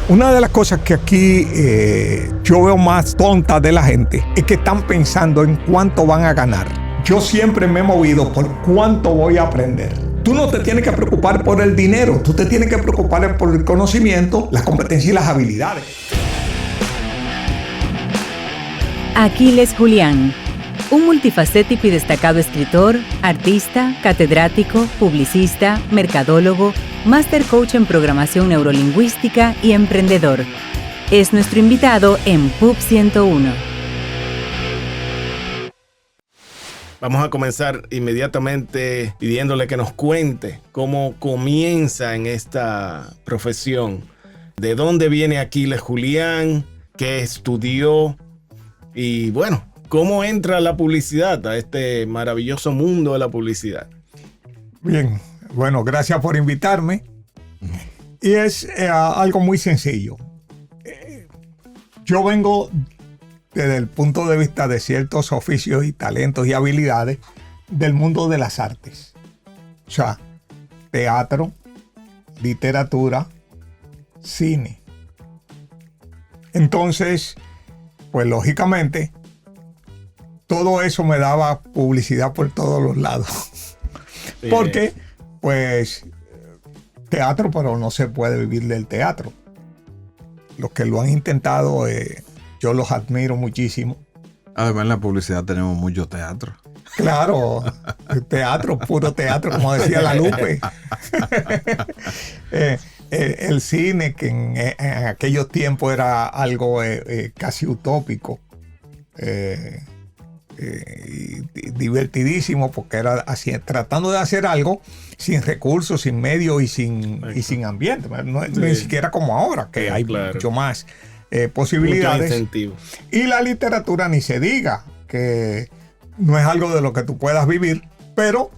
Una de las cosas que aquí yo veo más tonta de la gente es que están pensando en cuánto van a ganar. Yo siempre me he movido por cuánto voy a aprender. Tú no te tienes que preocupar por el dinero, tú te tienes que preocupar por el conocimiento, las competencias y las habilidades. Aquiles Julián, un multifacético y destacado escritor, artista, catedrático, publicista, mercadólogo, Master Coach en Programación Neurolingüística y emprendedor. Es nuestro invitado en PUB 101. Vamos a comenzar inmediatamente pidiéndole que nos cuente cómo comienza en esta profesión. ¿De dónde viene Aquiles Julián? ¿Qué estudió? Y bueno, ¿cómo entra la publicidad a este maravilloso mundo de la publicidad? Bien, bueno, gracias por invitarme. Y es algo muy sencillo. Yo vengo desde el punto de vista de ciertos oficios y talentos y habilidades del mundo de las artes. O sea, teatro, literatura, cine. Entonces, pues lógicamente, todo eso me daba publicidad por todos los lados. Bien. Porque, pues, teatro, pero no se puede vivir del teatro. Los que lo han intentado, yo los admiro muchísimo. Además, en la publicidad tenemos mucho teatro. Claro, teatro, puro teatro, como decía la Lupe. El cine, que en aquellos tiempos era algo casi utópico. Divertidísimo, porque era así, tratando de hacer algo sin recursos, sin medios y sin ambiente. Ni siquiera como ahora, que hay mucho más posibilidades. Y la literatura ni se diga, que no es algo de lo que tú puedas vivir, pero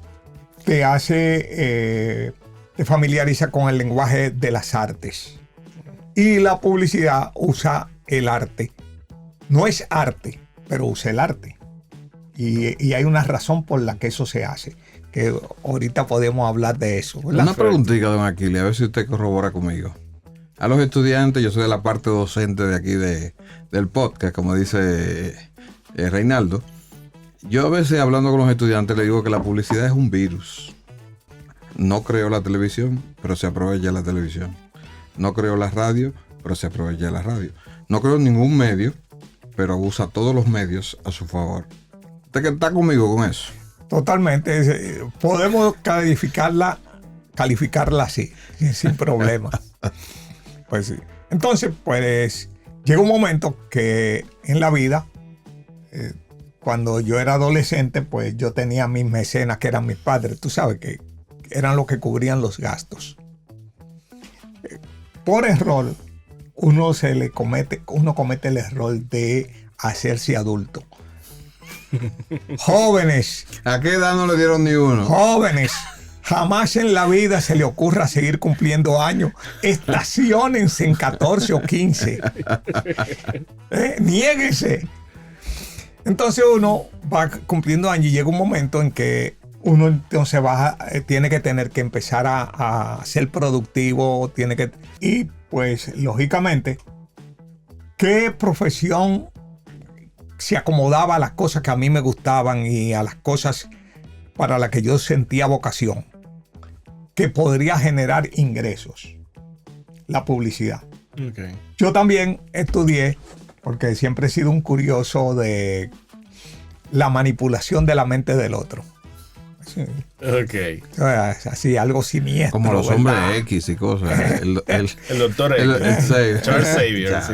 te hace, te familiariza con el lenguaje de las artes. Y la publicidad usa el arte. No es arte, pero usa el arte. Y hay una razón por la que eso se hace, que ahorita podemos hablar de eso, ¿verdad? Una preguntita, don Aquiles, a ver si usted corrobora conmigo. A los estudiantes, yo soy de la parte docente de aquí del podcast, como dice Reinaldo. Yo a veces hablando con los estudiantes les digo que la publicidad es un virus. No creo la televisión, pero se aprovecha la televisión. No creo la radio, pero se aprovecha la radio. No creo ningún medio, pero usa todos los medios a su favor. ¿Usted está conmigo con eso? Totalmente. Podemos calificarla así, sin problema. Pues sí. Entonces, pues, llega un momento que en la vida, cuando yo era adolescente, pues yo tenía mis mecenas, que eran mis padres. Tú sabes que eran los que cubrían los gastos. Por error, uno comete el error de hacerse adulto. Jóvenes. ¿A qué edad no le dieron ni uno? Jóvenes, jamás en la vida se le ocurra seguir cumpliendo años. Estaciónense en 14 o 15. Niéguense. Entonces uno va cumpliendo años y llega un momento en que uno entonces tiene que tener que empezar a ser productivo, y pues lógicamente, ¿qué profesión se acomodaba a las cosas que a mí me gustaban y a las cosas para las que yo sentía vocación, que podría generar ingresos? La publicidad. Okay. Yo también estudié, porque siempre he sido un curioso de la manipulación de la mente del otro. Sí. Okay. Así, algo siniestro. Como los hombres X y cosas. El doctor X. Charles Xavier. Sí.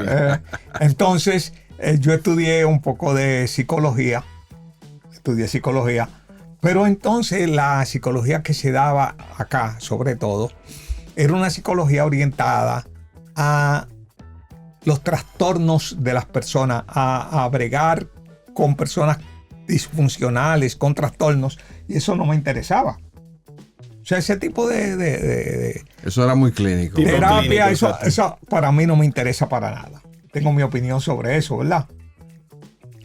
Entonces, yo estudié un poco de psicología. Pero entonces la psicología que se daba acá, sobre todo, era una psicología orientada a los trastornos de las personas, a bregar con personas disfuncionales, con trastornos, y eso no me interesaba. O sea, ese tipo de eso era muy clínico. Terapia, eso para mí no me interesa para nada. Tengo mi opinión sobre eso, ¿verdad?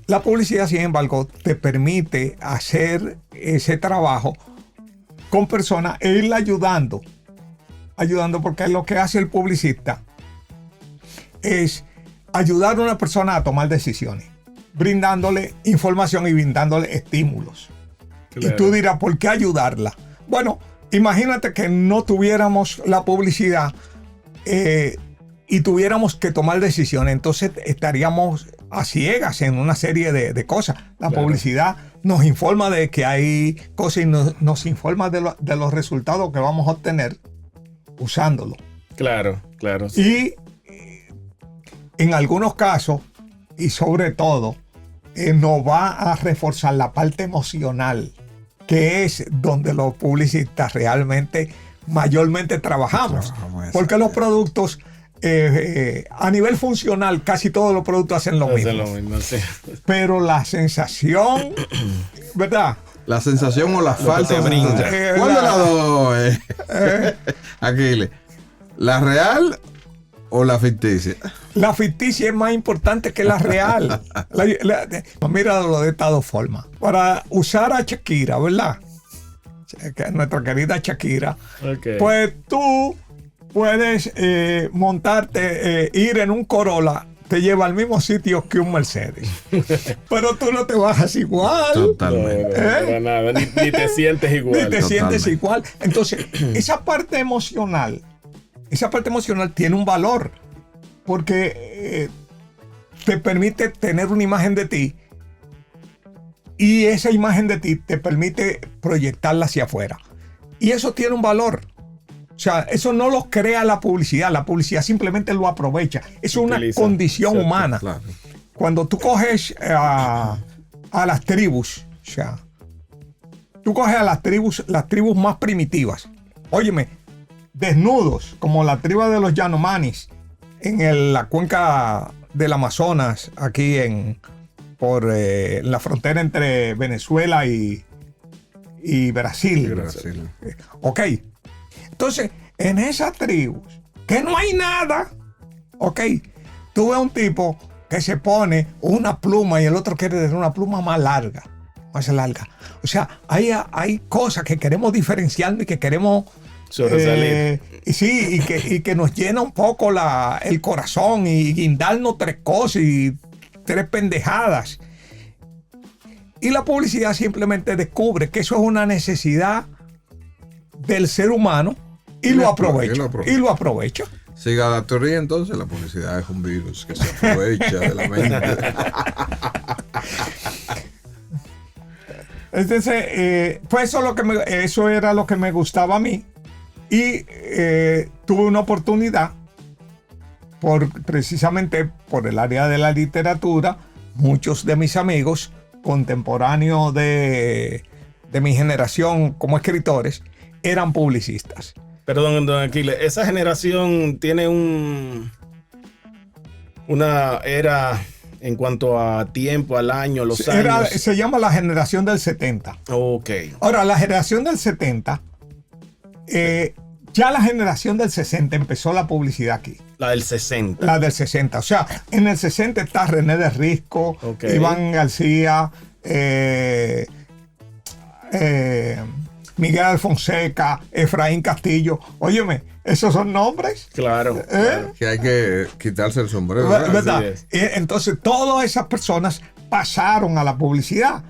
La publicidad, sin embargo, te permite hacer ese trabajo con personas e irla ayudando porque lo que hace el publicista es ayudar a una persona a tomar decisiones, brindándole información y brindándole estímulos. Claro. Y tú dirás, ¿por qué ayudarla? Bueno, imagínate que no tuviéramos la publicidad y tuviéramos que tomar decisiones, entonces estaríamos a ciegas en una serie de cosas. La publicidad nos informa de que hay cosas y nos informa de los resultados que vamos a obtener usándolo. Claro. Y en algunos casos, y sobre todo, nos va a reforzar la parte emocional, que es donde los publicistas realmente, mayormente trabajamos. Porque los productos, a nivel funcional, casi todos los productos hacen lo mismo. Sí. Pero la sensación, ¿verdad? La sensación o la falta te brinda. ¿Cuál de las dos? Aquiles, ¿la real o la ficticia? La ficticia es más importante que la real. Míralo de estas dos formas. Para usar a Shakira, ¿verdad? Nuestra querida Shakira. Okay. Pues tú puedes montarte, ir en un Corolla, te lleva al mismo sitio que un Mercedes. Pero tú no te bajas igual. Totalmente. No, para nada, ni te sientes igual. Ni te sientes igual. Entonces, esa parte emocional tiene un valor. Porque te permite tener una imagen de ti y esa imagen de ti te permite proyectarla hacia afuera. Y eso tiene un valor. O sea, eso no lo crea la publicidad simplemente lo aprovecha. Eso es una condición humana. Claro. Cuando tú coges a las tribus, o sea, tú coges a las tribus más primitivas, óyeme, desnudos, como la tribu de los Yanomamis, en la cuenca del Amazonas, aquí por la frontera entre Venezuela y Brasil. Brasil. Ok. Entonces, en esas tribus, que no hay nada, ok, tú ves un tipo que se pone una pluma y el otro quiere tener una pluma más larga. O sea, hay cosas que queremos diferenciarnos y que queremos sobresalir. Sí, y que nos llena un poco el corazón y guindarnos tres cosas y tres pendejadas. Y la publicidad simplemente descubre que eso es una necesidad del ser humano y lo aprovecha. Siga la teoría, entonces la publicidad es un virus que se aprovecha de la mente. Entonces, pues eso era lo que me gustaba a mí. Y tuve una oportunidad, precisamente por el área de la literatura, muchos de mis amigos contemporáneos de mi generación como escritores eran publicistas. Perdón, don Aquiles, esa generación tiene una era en cuanto a tiempo, al año, los años. Se llama la generación del 70. Ok. Ahora, la generación del 70, ya la generación del 60 empezó la publicidad aquí. La del 60. La del 60. O sea, en el 60 está René de Risco, Okay. Iván García, Miguel Alfonseca, Efraín Castillo. Óyeme, ¿esos son nombres? Claro. Claro. Que hay que quitarse el sombrero. ¿Verdad? Así Entonces, todas esas personas pasaron a la publicidad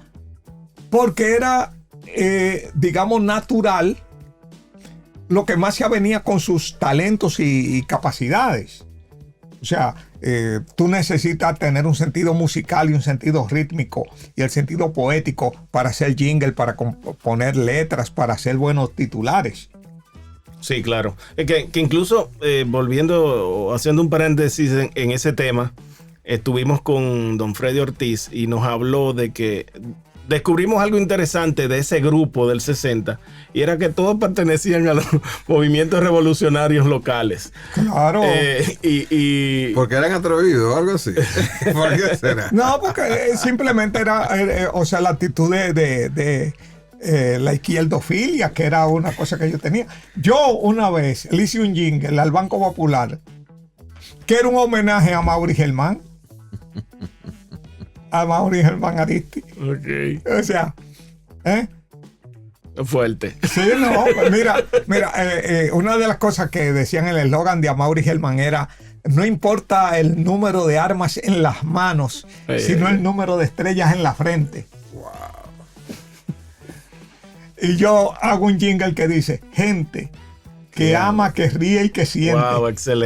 porque era, digamos, natural lo que más se avenía con sus talentos y capacidades. O sea, tú necesitas tener un sentido musical y un sentido rítmico y el sentido poético para hacer jingle, para poner letras, para hacer buenos titulares. Sí, claro. Que incluso, volviendo, haciendo un paréntesis en ese tema, estuvimos con don Freddy Ortiz y nos habló de que descubrimos algo interesante de ese grupo del 60 y era que todos pertenecían a los movimientos revolucionarios locales. Claro. Porque eran atrevidos o algo así. ¿Por qué será? No, porque simplemente era, o sea, la actitud de la izquierdofilia, que era una cosa que yo tenía. Yo una vez le hice un jingle al Banco Popular, que era un homenaje a Mauri Germán. A Mauri Germán Aristi. Ok. O sea, Fuerte. Sí, no, mira, una de las cosas que decían en el eslogan de Amaury Germán era no importa el número de armas en las manos, sino el número de estrellas en la frente. Y yo hago un jingle que dice, gente que ama, que ríe y que siente,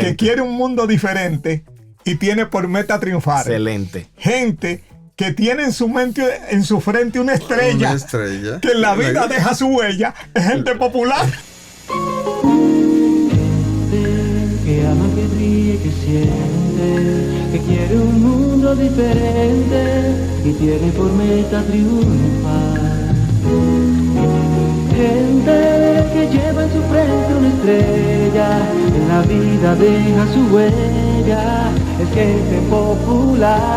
que quiere un mundo diferente y tiene por meta triunfar. Excelente. Gente que tiene en su frente una estrella, que en la vida deja su huella, es gente popular. Que ama, que ríe, que siente, que quiere un mundo diferente y tiene por meta triunfar. Gente que lleva en su frente una estrella, en la vida deja su huella, es gente popular.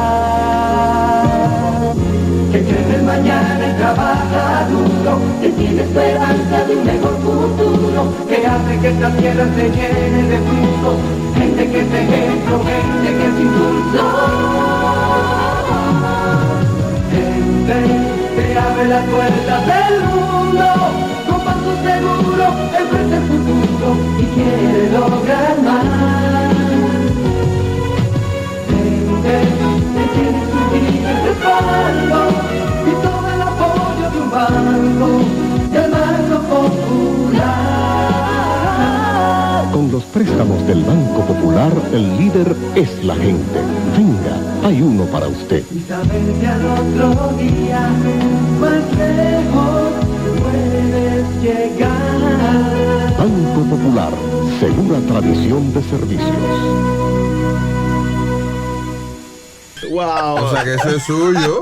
Que cree en el mañana y trabaja duro, que tiene esperanza de un mejor futuro, que hace que esta tierra se llene de frutos, gente que es ejemplo, gente que es impulso. Gente que abre las puertas del mundo, con paso seguro, enfrenta el futuro y quiere lograr más. Gente que tiene su vida en respaldo y todo el apoyo de un banco, del Banco Popular. Con los préstamos del Banco Popular, el líder es la gente. Venga, hay uno para usted. Y saber que al otro día más lejos puedes llegar. Banco Popular, segura tradición de servicios. Wow. O sea que eso es suyo.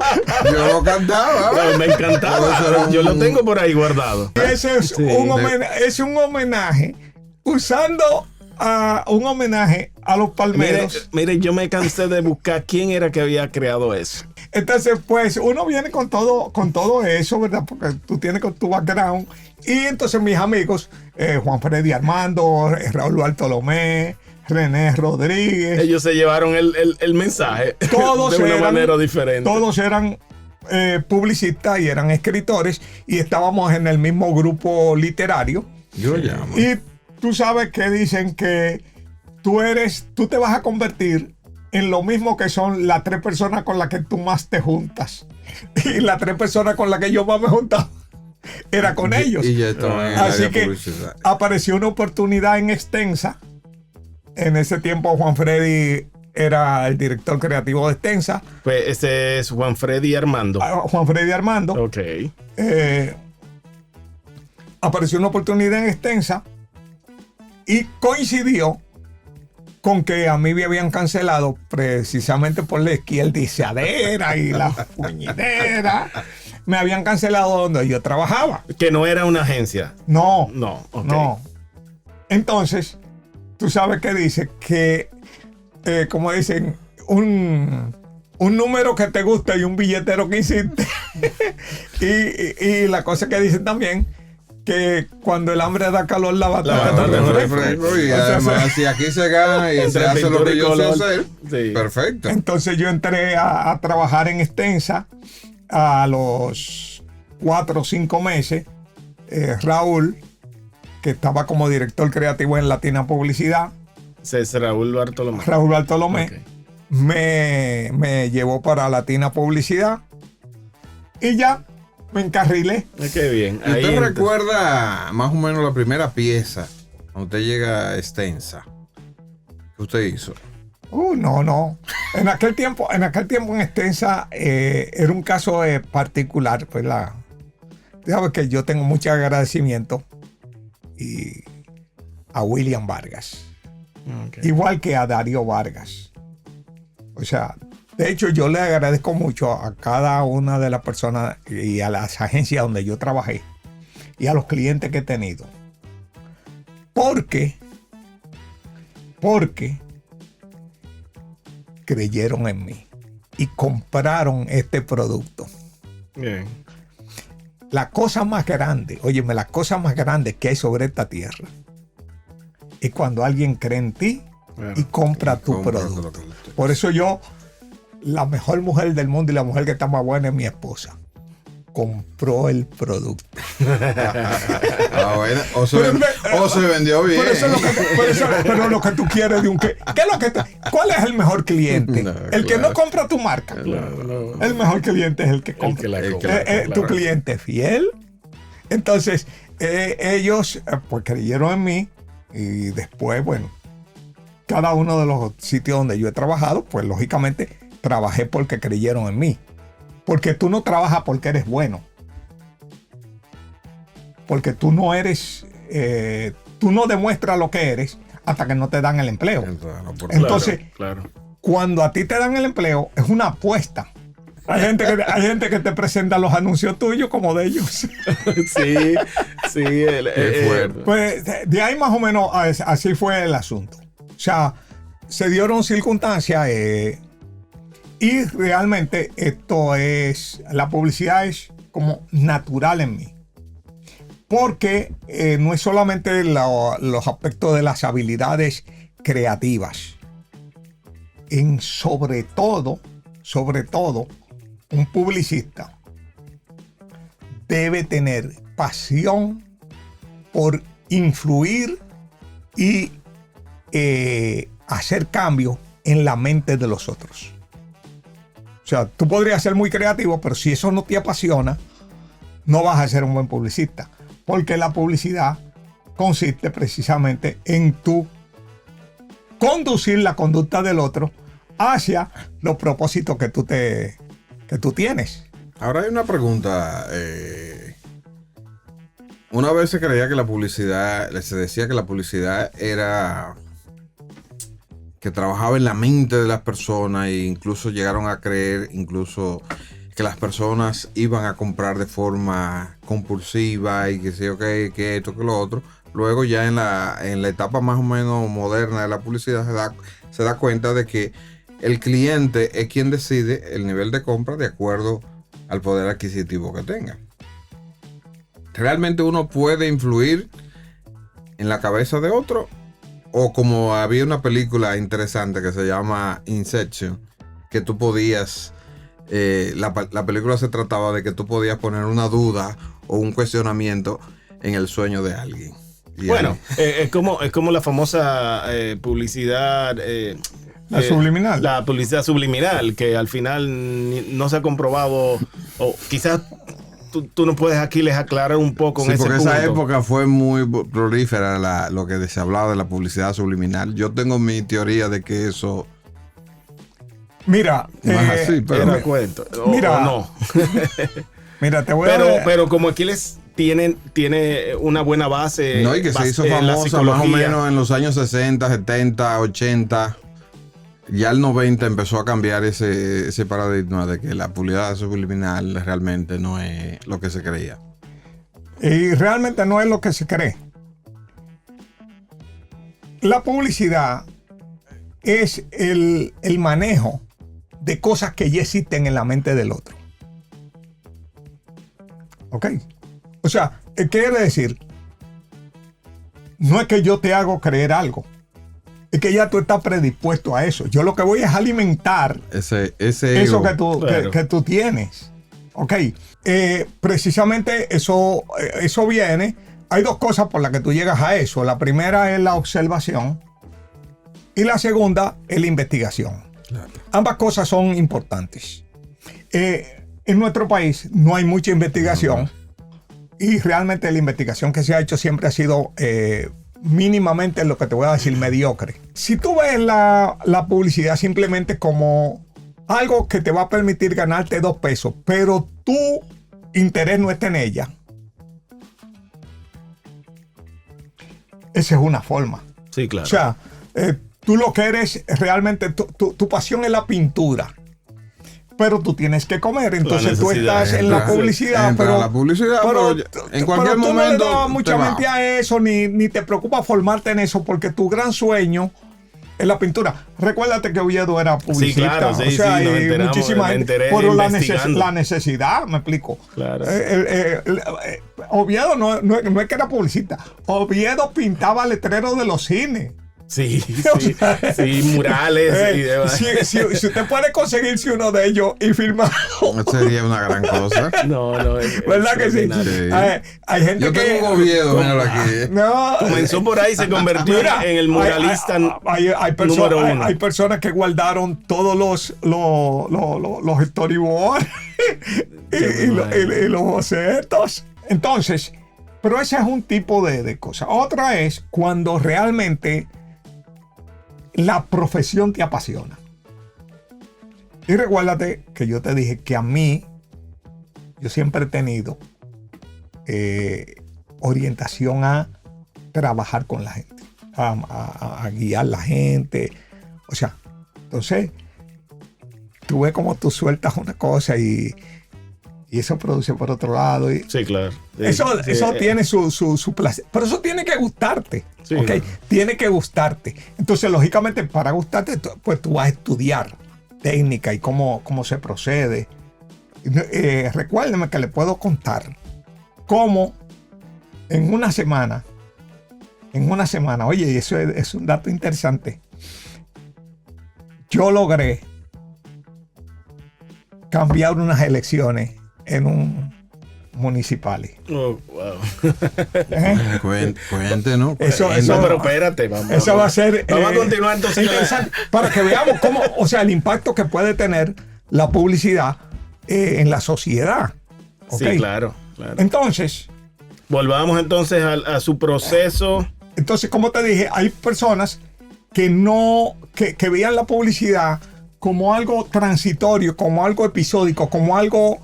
Yo lo cantaba. No, me encantaba. Yo lo tengo por ahí guardado. Ese es, un homenaje usando un homenaje a los palmeros. Mire, yo me cansé de buscar quién era que había creado eso. Entonces, pues, uno viene con todo eso, ¿verdad? Porque tú tienes con tu background. Y entonces mis amigos, Juan Freddy Armando, Raúl Bartolomé, René Rodríguez. Ellos se llevaron el mensaje todos de una eran, manera diferente. Todos eran publicistas y eran escritores y estábamos en el mismo grupo literario. Yo llamo. Y tú sabes que dicen que tú te vas a convertir en lo mismo que son las 3 personas con las que tú más te juntas. Y las 3 personas con las que yo más me juntaba era con ellos. Y ya estaban en Así la que publicidad. apareció una oportunidad en Extensa. En ese tiempo Juan Freddy era el director creativo de Extensa. Pues ese es Juan Freddy Armando. Juan Freddy Armando. Ok. Apareció una oportunidad en Extensa y coincidió con que a mí me habían cancelado precisamente por la izquierdizadera y la puñidera. Me habían cancelado donde yo trabajaba. Que no era una agencia. No. Ok. No. Entonces, tú sabes que dice que, como dicen, un número que te gusta y un billetero que hiciste. y la cosa que dicen también, que cuando el hambre da calor, la batalla da refresco. Y además, si aquí se gana y se hace lo que yo sé hacer, sí. Perfecto. Entonces yo entré a trabajar en Extensa a los 4 o 5 meses. Raúl, que estaba como director creativo en Latina Publicidad. Es Raúl Bartolomé. Raúl Bartolomé. Okay. Me llevó para Latina Publicidad y ya me encarrilé. Qué bien. ¿Y usted recuerda más o menos la primera pieza cuando usted llega a Extensa? ¿Qué usted hizo? No. En aquel tiempo en Extensa era un caso particular. Pues sabes que yo tengo mucho agradecimiento a William Vargas. Okay. Igual que a Darío Vargas. O sea, de hecho yo le agradezco mucho a cada una de las personas y a las agencias donde yo trabajé y a los clientes que he tenido. Porque creyeron en mí y compraron este producto. Bien. La cosa más grande, óyeme, la cosa más grande que hay sobre esta tierra es cuando alguien cree en ti y compra tu producto. Por eso la mejor mujer del mundo y la mujer que está más buena es mi esposa. compró el producto. Bueno, o se vendió bien. Pero lo que tú quieres de un ¿qué es lo que ¿cuál es el mejor cliente? No, el que claro. no compra tu marca. No. El mejor cliente es el que compra. que la El compra, que Tu claro. cliente fiel. Entonces, ellos pues creyeron en mí y después, bueno, cada uno de los sitios donde yo he trabajado, pues lógicamente trabajé porque creyeron en mí. Porque tú no trabajas porque eres bueno. Porque tú no eres, tú no demuestras lo que eres hasta que no te dan el empleo. Entonces, Claro. cuando a ti te dan el empleo, es una apuesta. Hay gente que te presenta los anuncios tuyos como de ellos. Sí. Qué fuerte. Pues de ahí más o menos así fue el asunto. O sea, se dieron circunstancias y realmente la publicidad es como natural en mí. Porque no es solamente los aspectos de las habilidades creativas. Sobre todo, un publicista debe tener pasión por influir y hacer cambios en la mente de los otros. O sea, tú podrías ser muy creativo, pero si eso no te apasiona, no vas a ser un buen publicista. Porque la publicidad consiste precisamente en tú conducir la conducta del otro hacia los propósitos que tú tienes. Ahora hay una pregunta. Una vez se creía que la publicidad, se decía que la publicidad era que trabajaba en la mente de las personas e incluso llegaron a creer incluso que las personas iban a comprar de forma compulsiva y que sé yo que esto, que lo otro. Luego ya en la etapa más o menos moderna de la publicidad se da cuenta de que el cliente es quien decide el nivel de compra de acuerdo al poder adquisitivo que tenga. ¿Realmente uno puede influir en la cabeza de otro? O como había una película interesante que se llama Inception, que tú podías... la película se trataba de que tú podías poner una duda o un cuestionamiento en el sueño de alguien. Y Bueno, es como la famosa publicidad... La subliminal. La publicidad subliminal, que al final no se ha comprobado, o quizás tú no puedes aquí les aclarar un poco en sí, ese porque punto. esa época fue muy prolífera lo que se hablaba de la publicidad subliminal. Yo tengo mi teoría de que eso... Mira, No es así, pero... Era cuento. Mira, o no. Mira, te voy a... Pero como Aquiles tiene una buena base. No, y que se hizo en la famosa más o psicología. menos en los años 60, 70, 80. Ya el 90 empezó a cambiar ese paradigma de que la publicidad subliminal realmente no es lo que se creía. Y realmente no es lo que se cree. La publicidad es el manejo de cosas que ya existen en la mente del otro. ¿Ok? O sea, ¿qué quiere decir? No es que yo te hago creer algo. Es que ya tú estás predispuesto a eso. Yo lo que voy es alimentar Ese eso ego. que tú tienes. Ok. Precisamente eso viene. Hay dos cosas por las que tú llegas a eso. La primera es la observación y la segunda es la investigación. Claro. Ambas cosas son importantes. En nuestro país no hay mucha investigación y realmente la investigación que se ha hecho siempre ha sido mínimamente lo que te voy a decir mediocre. Si tú ves la publicidad simplemente como algo que te va a permitir ganarte 2 pesos, pero tu interés no está en ella, esa es una forma. Sí, claro. O sea, tú lo que eres realmente, tu pasión es la pintura. Pero tú tienes que comer, entonces tú necesidad, estás en la publicidad. Entra Pero la publicidad, pero en cualquier tú no le momento das mucha te va. mente a eso, ni te preocupa formarte en eso, porque tu gran sueño es la pintura. Recuérdate que Oviedo era publicista. claro, sí, o sea, sí, nos y enteramos, muchísima me gente. enteré Por investigando. la necesidad, me explico. Claro. Oviedo no es que era publicista. Oviedo pintaba letreros de los cines. Sí, sí, murales y demás. Si usted puede conseguirse uno de ellos y firmarlo. No sería una gran cosa. No. ¿Verdad que sí? Sí. Hay gente Yo que... tengo un Oviedo, míralo aquí. No, Comenzó por ahí y se convirtió mira, en el muralista hay número uno. hay personas que guardaron todos los storyboards y los bocetos. Entonces, pero ese es un tipo de cosa. Otra es cuando realmente la profesión te apasiona. Y recuérdate que yo te dije que a mí, yo siempre he tenido orientación a trabajar con la gente, a guiar la gente. O sea, entonces, tú ves como tú sueltas una cosa y eso produce por otro lado. Sí, claro. Eso tiene su placer. Pero eso tiene que gustarte. Sí, ¿okay? claro. Tiene que gustarte. Entonces, lógicamente, para gustarte, pues tú vas a estudiar técnica y cómo se procede. Recuérdeme que le puedo contar cómo en una semana, oye, eso es un dato interesante. Yo logré cambiar unas elecciones en un municipal. Oh, wow. Cuente, ¿no? Eso- No, pero espérate, vamos. Eso va a ser Vamos a continuar entonces. interesante para que veamos cómo, o sea, el impacto que puede tener la publicidad en la sociedad. Sí, ¿ok? claro. Entonces, Volvamos entonces a su proceso. como te dije, hay personas que que veían la publicidad como algo transitorio, como algo episódico, como algo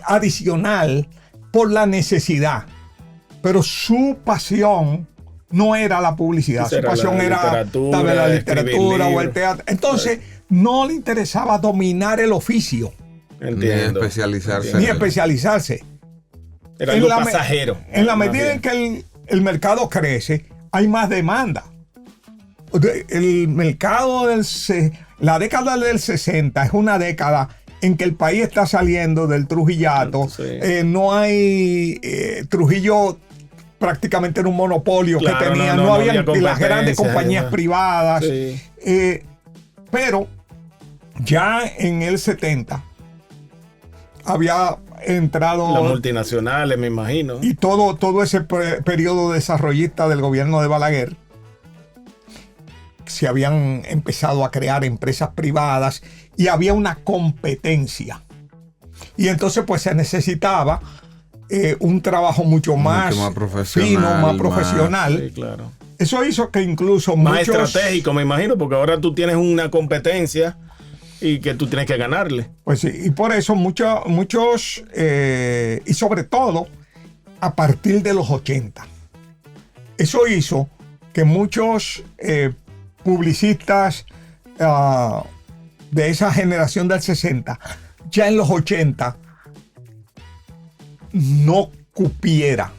adicional por la necesidad. Pero su pasión no era la publicidad, Esa su era pasión la era literatura, tal vez la escribir literatura o el libros. teatro. Entonces, no le interesaba dominar el oficio, Ni Entiendo. especializarse. ni especializarse. Era En algo la me- pasajero. En la más medida bien. en que el mercado crece, hay más demanda. El mercado la década del 60 es una década en que el país está saliendo del trujillato. Sí. No hay Trujillo prácticamente en un monopolio Claro, que tenía, no no había había las grandes competencia, compañías además. privadas. Sí. Pero ya en el 70 había entrado Las multinacionales, me imagino. y todo ese periodo desarrollista del gobierno de Balaguer, se habían empezado a crear empresas privadas y había una competencia. Y entonces pues se necesitaba un trabajo mucho más profesional, fino, más profesional. Sí, claro. Eso hizo que incluso Más muchos... estratégico, me imagino, porque ahora tú tienes una competencia y que tú tienes que ganarle. Pues sí, y por eso muchos y sobre todo a partir de los 80. Eso hizo que muchos publicistas de esa generación del 60, ya en los 80, no cupiera.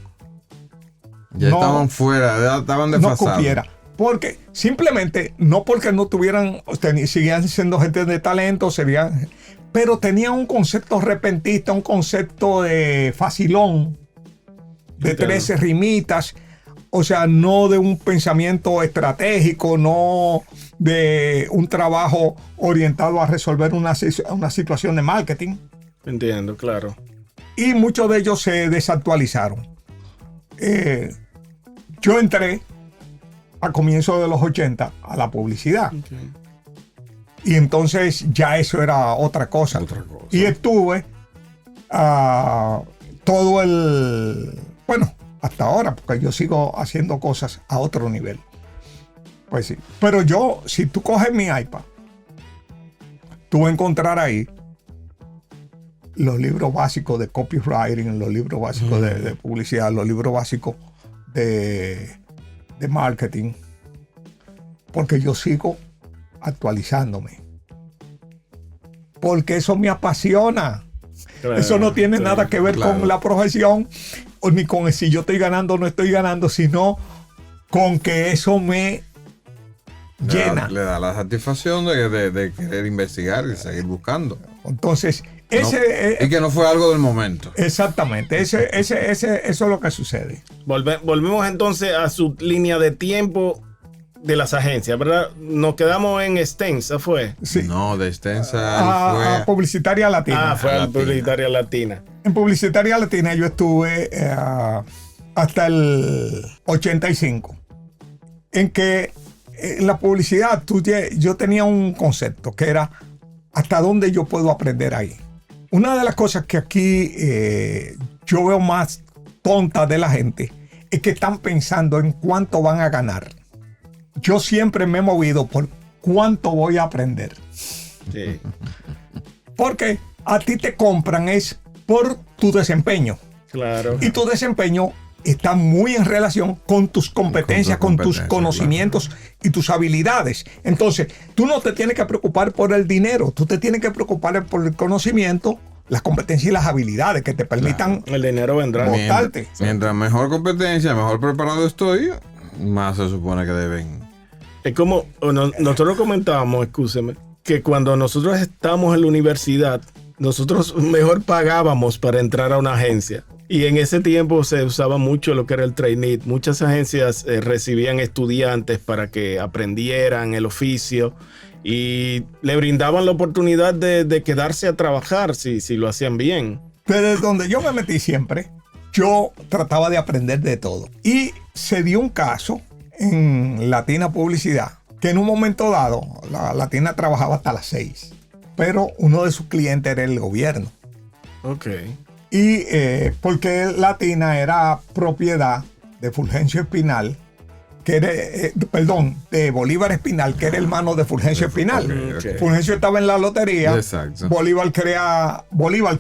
Ya no- estaban fuera, ya estaban No desfasados. cupiera. Porque simplemente, no porque no tuvieran, seguían siendo gente de talento, pero tenían un concepto repentista, un concepto de facilón, de Entiendo. 13 rimitas, o sea, no de un pensamiento estratégico, no de un trabajo orientado a resolver una situación de marketing. Entiendo, claro. Y muchos de ellos se desactualizaron. Yo entré a comienzos de los 80 a la publicidad. Y entonces ya eso era otra cosa. Y estuve todo bueno, hasta ahora, porque yo sigo haciendo cosas a otro nivel. Pues sí. Pero yo, si tú coges mi iPad, tú vas a encontrar ahí los libros básicos de copywriting, los libros básicos de publicidad, los libros básicos de marketing, porque yo sigo actualizándome, porque eso me apasiona. Claro, Eso no tiene claro. nada que ver claro. con la profesión o ni con si yo estoy ganando o no estoy ganando, sino con que eso me llena. Le da la satisfacción de querer investigar y seguir buscando. Entonces, ¿no? ese Y que no fue algo del momento. exactamente, eso es lo que sucede. Volvemos entonces a su línea de tiempo de las agencias, ¿verdad? Nos quedamos en Extensa, ¿fue? Sí. No, de Extensa A Publicitaria Latina. Fue a Latina. Publicitaria Latina. En Publicitaria Latina yo estuve hasta el 85, en que en la publicidad yo tenía un concepto que era hasta dónde yo puedo aprender ahí. Una de las cosas que aquí yo veo más tontas de la gente es que están pensando en cuánto van a ganar. Yo siempre me he movido por cuánto voy a aprender. Sí. Porque a ti te compran es por tu desempeño. Claro. Y tu desempeño está muy en relación con tus competencias, con tus conocimientos y tus habilidades. Entonces, tú no te tienes que preocupar por el dinero, tú te tienes que preocupar por el conocimiento, las competencias y las habilidades que te permitan El dinero vendrá. votarte. Mientras mejor competencia, mejor preparado estoy, más se supone que deben. Es como nosotros comentábamos, escúcheme, que cuando nosotros estábamos en la universidad, nosotros mejor pagábamos para entrar a una agencia. Y en ese tiempo se usaba mucho lo que era el trainee. Muchas agencias recibían estudiantes para que aprendieran el oficio y le brindaban la oportunidad de quedarse a trabajar si lo hacían bien. Desde donde yo me metí siempre, yo trataba de aprender de todo. Y se dio un caso en Latina Publicidad, que en un momento dado, la Latina trabajaba hasta las 6, pero uno de sus clientes era el gobierno. Ok. Y porque Latina era propiedad de Fulgencio Espinal, que era, de Bolívar Espinal, que era hermano de Fulgencio Espinal. ok. Fulgencio estaba en la lotería. Exacto. Bolívar que era... Bolívar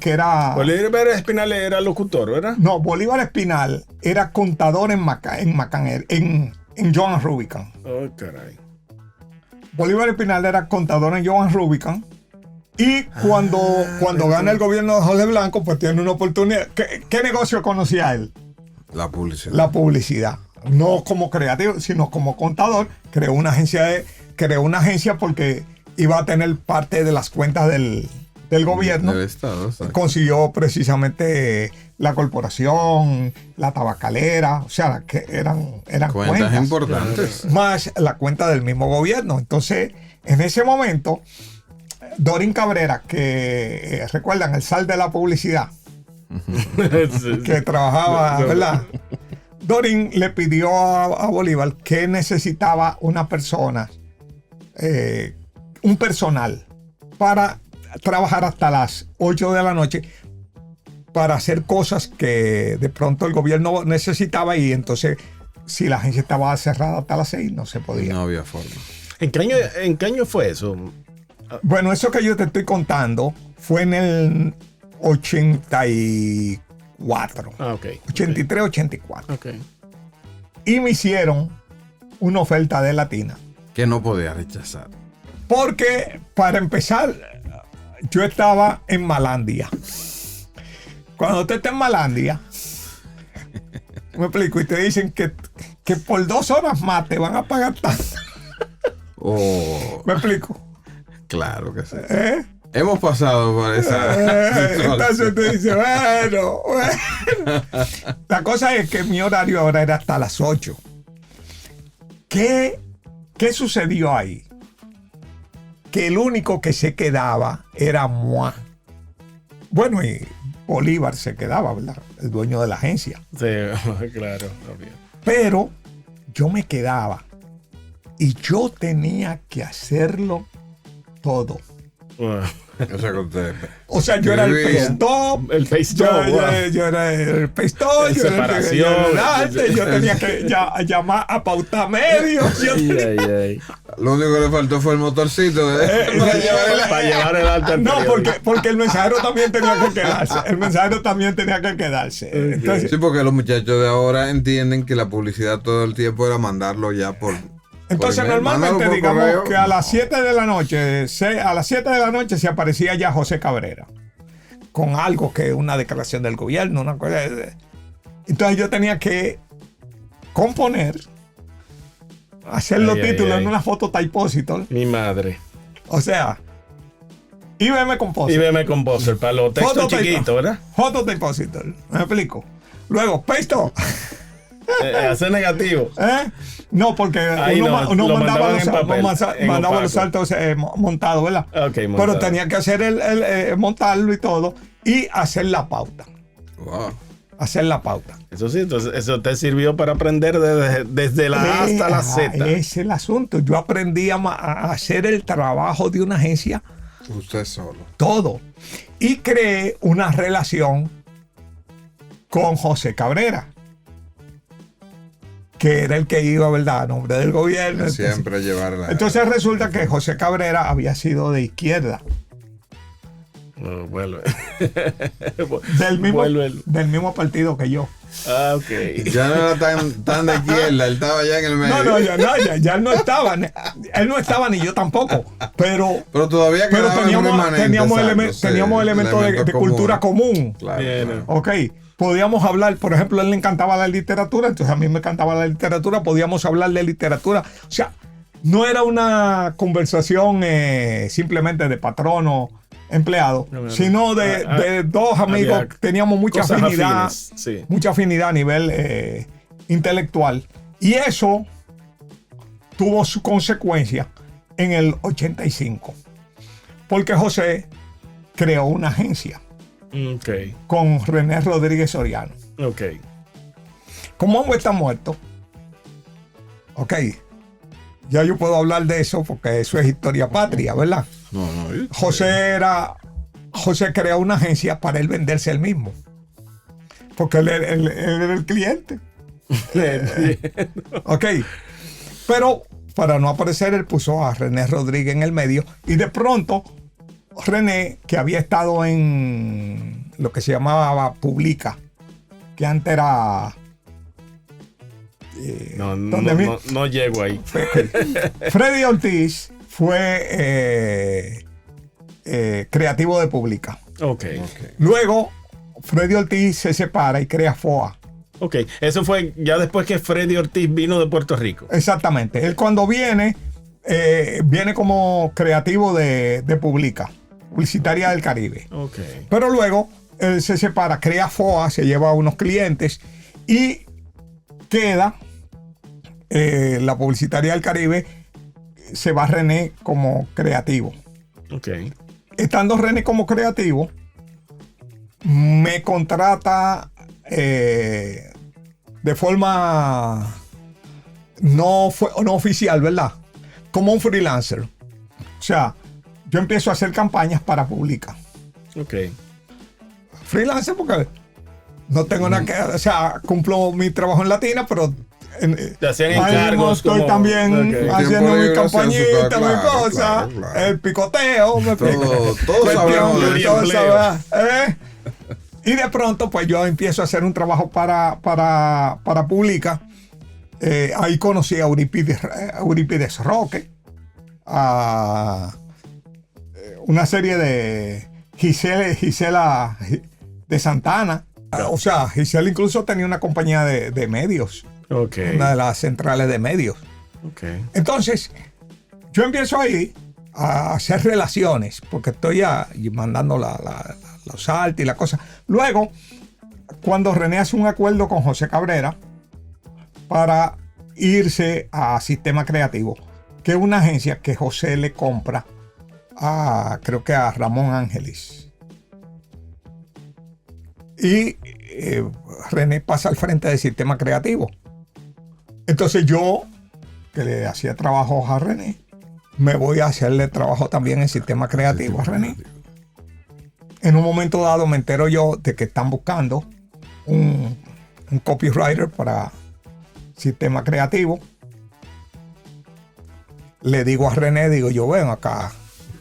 Espinal era locutor, ¿verdad? No, Bolívar Espinal era contador en Joan Rubicon. Oh, caray. Bolívar Espinal era contador en Joan Rubicon. Y cuando gana el gobierno de Jorge Blanco, pues tiene una oportunidad. ¿Qué negocio conocía él? La publicidad. La publicidad. No como creativo, sino como contador. Creó una agencia porque iba a tener parte de las cuentas del gobierno. Del Estado, exacto. Consiguió precisamente la corporación, la tabacalera, o sea, que eran Cuentas importantes. más la cuenta del mismo gobierno. Entonces, en ese momento, Dorín Cabrera, que recuerdan el sal de la publicidad, que trabajaba, ¿verdad? Dorín le pidió a Bolívar que necesitaba una persona, un personal, para trabajar hasta las 8 de la noche para hacer cosas que de pronto el gobierno necesitaba, y entonces si la agencia estaba cerrada hasta las 6 no se podía. No había forma. ¿En qué año fue eso? Bueno, eso que yo te estoy contando fue en el 84. Ah, ok. 83, 84. Ok. Y me hicieron una oferta de Latina. Que no podía rechazar. Porque, para empezar, yo estaba en Malandia. Cuando usted está en Malandia, me explico, y te dicen que por 2 horas más te van a pagar tanto. Oh, ¿Me explico? claro que sí. ¿Eh? Hemos pasado por esa. Entonces te dice, bueno. La cosa es que mi horario ahora era hasta las 8. ¿Qué sucedió ahí? Que el único que se quedaba era moi. Bueno, y Bolívar se quedaba, ¿verdad? El dueño de la agencia. Sí, claro, obvio. Pero yo me quedaba y yo tenía que hacerlo todo. O sea, que usted. O sea, yo era el pestop. El pestop, Yo era el pestop. Yo era el arte. Yo tenía que llamar a pautar medios. Lo único que le faltó fue el motorcito. Para llevar el alta. No, porque el mensajero también tenía que quedarse. El mensajero también tenía que quedarse. Entonces, Sí, porque los muchachos de ahora entienden que la publicidad todo el tiempo era mandarlo ya por. Entonces, email. normalmente, Mándalo por digamos correo. que a las 7 de la noche, se aparecía ya José Cabrera con algo que una declaración del gobierno, una cosa. Entonces yo tenía que componer, hacer los títulos en una foto typositor. Mi madre. O sea, IBM Composer. IBM Composer para los textos chiquitos, ¿verdad? Foto typositor. ¿Me explico? Luego, pesto. Hacer negativo. No, porque Ahí uno lo mandaba mandaban en papel, en mandaba opaco. los saltos montados, ¿verdad? Ok, Pero montado. tenía que hacer montarlo y todo y hacer la pauta. Wow. Hacer la pauta. Eso sí, entonces eso te sirvió para aprender desde la A hasta la Z. Ese es el asunto. Yo aprendí a hacer el trabajo de una agencia Usted solo. todo. Y creé una relación con José Cabrera, que era el que iba, ¿verdad?, a nombre del gobierno. Siempre llevarla. Entonces resulta que José Cabrera había sido de izquierda, No, vuelve. del mismo partido que yo. Ah, ok. Ya no era tan de izquierda, él estaba ya en el medio. No, ya él no estaba. Él no estaba ni yo tampoco. Pero todavía quedaba teníamos, un remanente, teníamos, exacto, sí, teníamos elementos de cultura común. Claro, Bien. claro. Ok, podíamos hablar, por ejemplo, a él le encantaba la literatura, entonces a mí me encantaba la literatura, podíamos hablar de literatura. O sea, no era una conversación simplemente de patrono, empleado, sino de dos amigos. había Teníamos mucha cosas afinidad, afines, sí. mucha afinidad a nivel intelectual. Y eso tuvo su consecuencia en el 85, porque José creó una agencia Ok, con René Rodríguez Soriano. ok. Como ambos están muertos, ok, ya yo puedo hablar de eso porque eso es historia patria, ¿verdad? No, José creó una agencia para él venderse él mismo, porque él era el cliente. Ok, pero para no aparecer, él puso a René Rodríguez en el medio y de pronto René, que había estado en lo que se llamaba Publica, que antes era No llego ahí. Freddy Ortiz fue creativo de Publica. Ok. Luego Freddy Ortiz se separa y crea FOA. Ok, eso fue ya después que Freddy Ortiz vino de Puerto Rico. Exactamente. Él cuando viene como creativo de Publica, Publicitaria del Caribe. Ok. Pero luego él se separa, crea FOA, se lleva a unos clientes y queda la Publicitaria del Caribe, se va René como creativo. Ok. Estando René como creativo, me contrata de forma no oficial, ¿verdad? Como un freelancer. O sea, yo empiezo a hacer campañas para Publica. Ok. Freelancer porque no tengo nada que... O sea, cumplo mi trabajo en Latina, pero... Te hacían ahí encargos estoy como- también Ok. haciendo Tiempo mi libre, campañita, haciendo mi su- claro, cosa, claro. el picoteo, me Todos cuestión sabemos de de eso. todo eso, ¿verdad? Y de pronto, pues yo empiezo a hacer un trabajo para Publica. Ahí conocí a Eurípides Roque, a una serie de Gisela de Santana. O sea, Gisela incluso tenía una compañía de medios, Ok. una de las centrales de medios. Ok. Entonces, yo empiezo ahí a hacer relaciones, porque estoy ya mandando los saltos y la cosa. Luego, cuando René hace un acuerdo con José Cabrera para irse a Sistema Creativo, que es una agencia que José le compra creo que a Ramón Ángeles. Y René pasa al frente del Sistema Creativo. Entonces yo, que le hacía trabajo a René, me voy a hacerle trabajo también en Sistema Creativo a René. En un momento dado me entero yo de que están buscando un copywriter para Sistema Creativo. Le digo a René, digo yo, ven acá,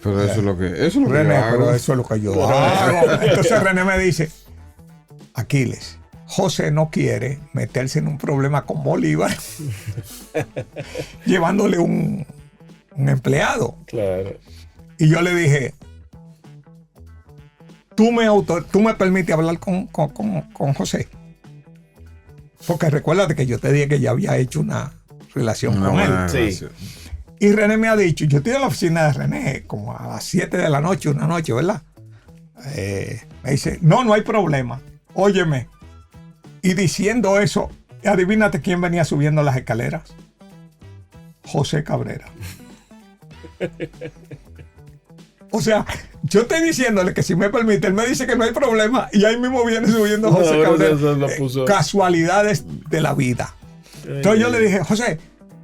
Pero eso es lo que, René, yo hago. pero eso es lo que yo hago. Entonces René me dice, Aquiles, José no quiere meterse en un problema con Bolívar llevándole un empleado. Claro. Y yo le dije, tú me permites hablar con José. Porque recuérdate que yo te dije que ya había hecho una relación Una con él. buena Sí. relación. Y René me ha dicho, yo estoy en la oficina de René como a las 7 de la noche, una noche, ¿verdad? Me dice, no hay problema, óyeme. Y diciendo eso, Y adivínate quién venía subiendo las escaleras. José Cabrera. O sea, yo estoy diciéndole que si me permite, él me dice que no hay problema y ahí mismo viene subiendo José Cabrera. Casualidades de la vida. Entonces yo le dije, José,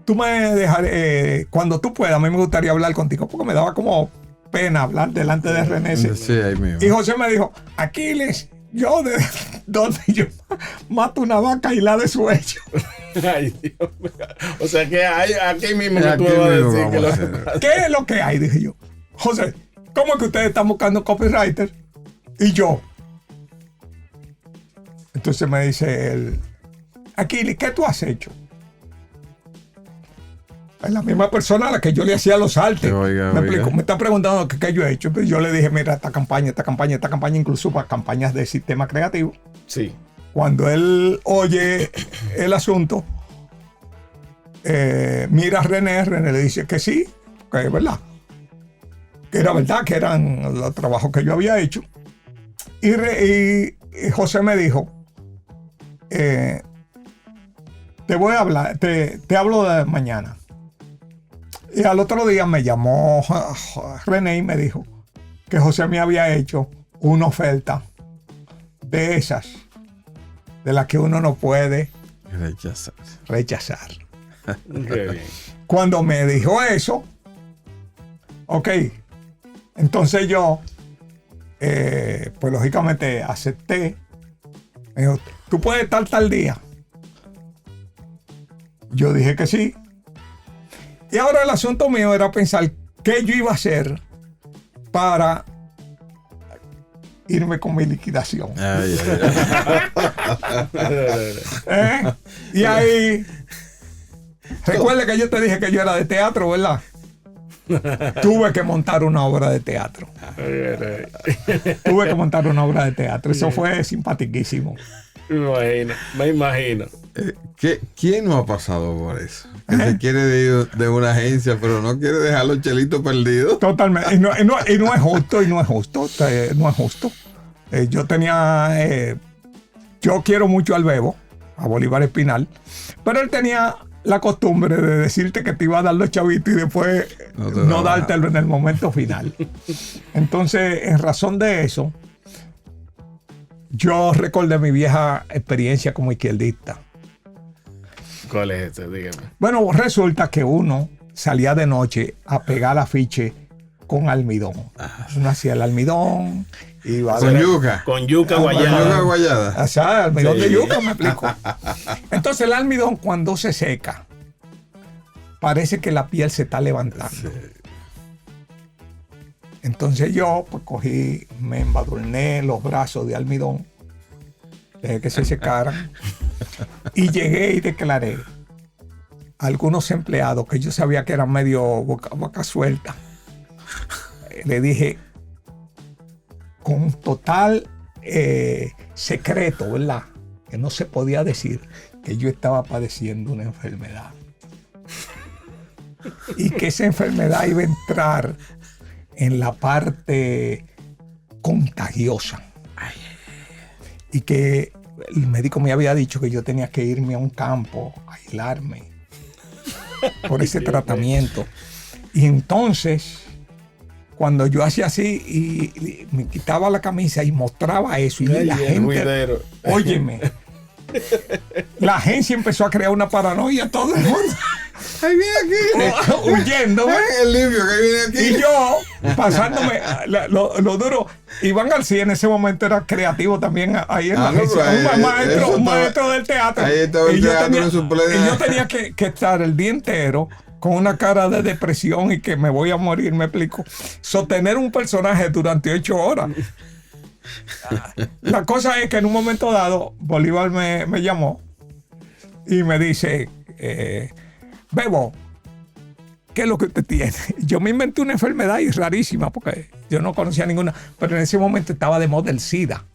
tú me dejaré, cuando tú puedas, a mí me gustaría hablar contigo, porque me daba como pena hablar delante de René. Sí, ahí mismo. Y José me dijo, Aquiles, yo de donde yo mato una vaca y la desuecho. Ay, Dios mío. O sea que aquí mismo que tú me vas a decir que lo... ¿Qué es lo que hay? Dije yo. José, ¿cómo es que ustedes están buscando copywriter? Y yo. Entonces me dice él, Aquiles, ¿qué tú has hecho? Es la misma persona a la que yo le hacía los artes. Me explico, me está preguntando qué yo he hecho. Pero yo le dije, mira, esta campaña, incluso para campañas de sistema creativo. Sí. Cuando él oye el asunto, mira a René le dice que sí, que es verdad. Que era verdad, que eran los trabajos que yo había hecho. Y José me dijo, te voy a hablar, te hablo de mañana. Y al otro día me llamó René y me dijo que José me había hecho una oferta de esas, de las que uno no puede rechazar. Okay. Cuando me dijo eso, ok, entonces yo, pues lógicamente acepté. Me dijo, ¿tú puedes estar tal día? Yo dije que sí. Y ahora el asunto mío era pensar qué yo iba a hacer para irme con mi liquidación. Y ahí, recuerde que yo te dije que yo era de teatro, ¿verdad? Tuve que montar una obra de teatro. Eso fue simpaticísimo. Me imagino. ¿Quién no ha pasado por eso? Que se quiere ir de una agencia, pero no quiere dejar los chelitos perdidos. Totalmente. Y no es justo. Yo tenía... yo quiero mucho al Bebo, a Bolívar Espinal, pero él tenía la costumbre de decirte que te iba a dar los chavitos y después no dártelo en el momento final. Entonces, en razón de eso, yo recordé mi vieja experiencia como izquierdista. ¿Cuál es ese? Dígame. Bueno, resulta que uno salía de noche a pegar afiche con almidón. Uno hacía el almidón, iba a Con yuca guayada. O sea, almidón de yuca, me explico. Entonces el almidón, cuando se seca, parece que la piel se está levantando. Sí. Entonces yo pues cogí, me embadurné los brazos de almidón, dejé que se secaran y llegué y declaré a algunos empleados que yo sabía que eran medio boca suelta. Le dije con total secreto, ¿verdad? Que no se podía decir que yo estaba padeciendo una enfermedad y que esa enfermedad iba a entrar en la parte contagiosa. Y que el médico me había dicho que yo tenía que irme a un campo a aislarme por ese tratamiento. Y entonces, cuando yo hacía así y me quitaba la camisa y mostraba eso, y la gente, óyeme, la agencia empezó a crear una paranoia, todo el mundo. Ahí viene aquí. Huyendo. El limpio que viene aquí. Y yo, pasándome lo duro. Iván García en ese momento era creativo también ahí en la agencia. Un maestro del teatro. Ahí estaba el teatro en su plena. Y yo tenía que estar el día entero con una cara de depresión y que me voy a morir, me explico. Sostener un personaje durante 8 horas. La cosa es que en un momento dado, Bolívar me llamó y me dice... Bebo, ¿qué es lo que usted tiene? Yo me inventé una enfermedad y rarísima porque yo no conocía ninguna, pero en ese momento estaba de moda el SIDA.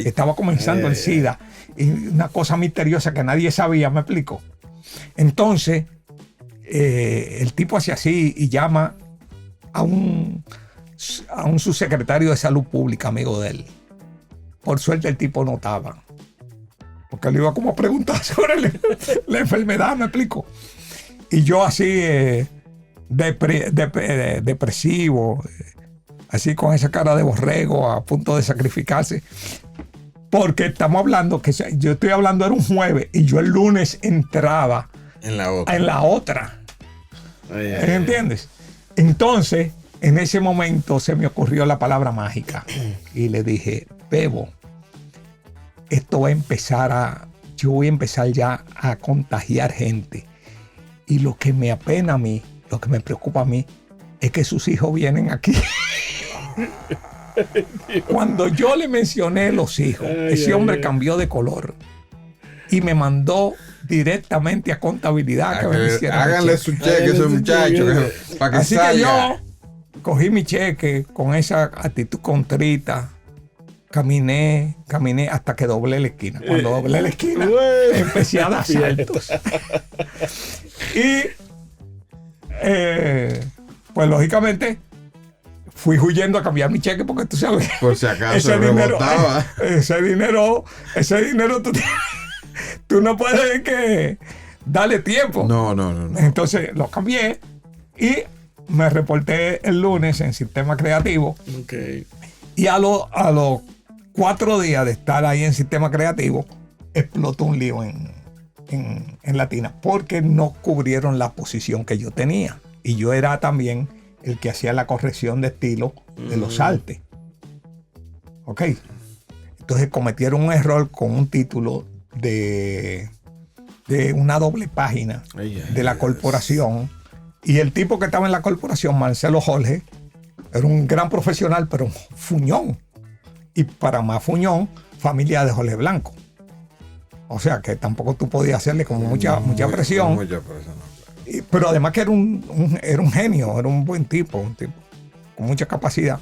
Estaba comenzando el SIDA y una cosa misteriosa que nadie sabía, me explico. Entonces, el tipo hace así y llama a un subsecretario de salud pública, amigo de él. Por suerte el tipo no estaba. porque le iba como a preguntar sobre la enfermedad, me explico. Y yo así, depresivo, así con esa cara de borrego a punto de sacrificarse. Porque estamos hablando, que yo estoy hablando, era un jueves y yo el lunes entraba En la otra. en la otra. ¿Entiendes? Entonces, en ese momento se me ocurrió la palabra mágica y le dije, Bebo, esto va a empezar yo voy a empezar ya a contagiar gente. Y lo que me apena a mí, lo que me preocupa a mí, es que sus hijos vienen aquí. Cuando yo le mencioné los hijos, ese hombre cambió de color y me mandó directamente a contabilidad que me hicieran háganle su cheque a ese muchacho para que así salga. que yo cogí mi cheque con esa actitud contrita, caminé hasta que doblé la esquina. Cuando doblé la esquina empecé a dar saltos y pues lógicamente fui huyendo a cambiar mi cheque porque tú sabes, por si acaso rebotaba. Ese dinero tú no puedes que darle tiempo. No. Entonces lo cambié y me reporté el lunes en Sistema Creativo. Okay. Y a los 4 días de estar ahí en Sistema Creativo, explotó un lío en Latina porque no cubrieron la posición que yo tenía. Y yo era también el que hacía la corrección de estilo de los artes. Ok. Entonces cometieron un error con un título de una doble página de la corporación. Y el tipo que estaba en la corporación, Marcelo Jorge, era un gran profesional, pero fuñón. Y para más fuñón, familia de Jorge Blanco. O sea que tampoco tú podías hacerle como mucha presión. Mucha presión. Pero además que era un genio, era un buen tipo, un tipo con mucha capacidad.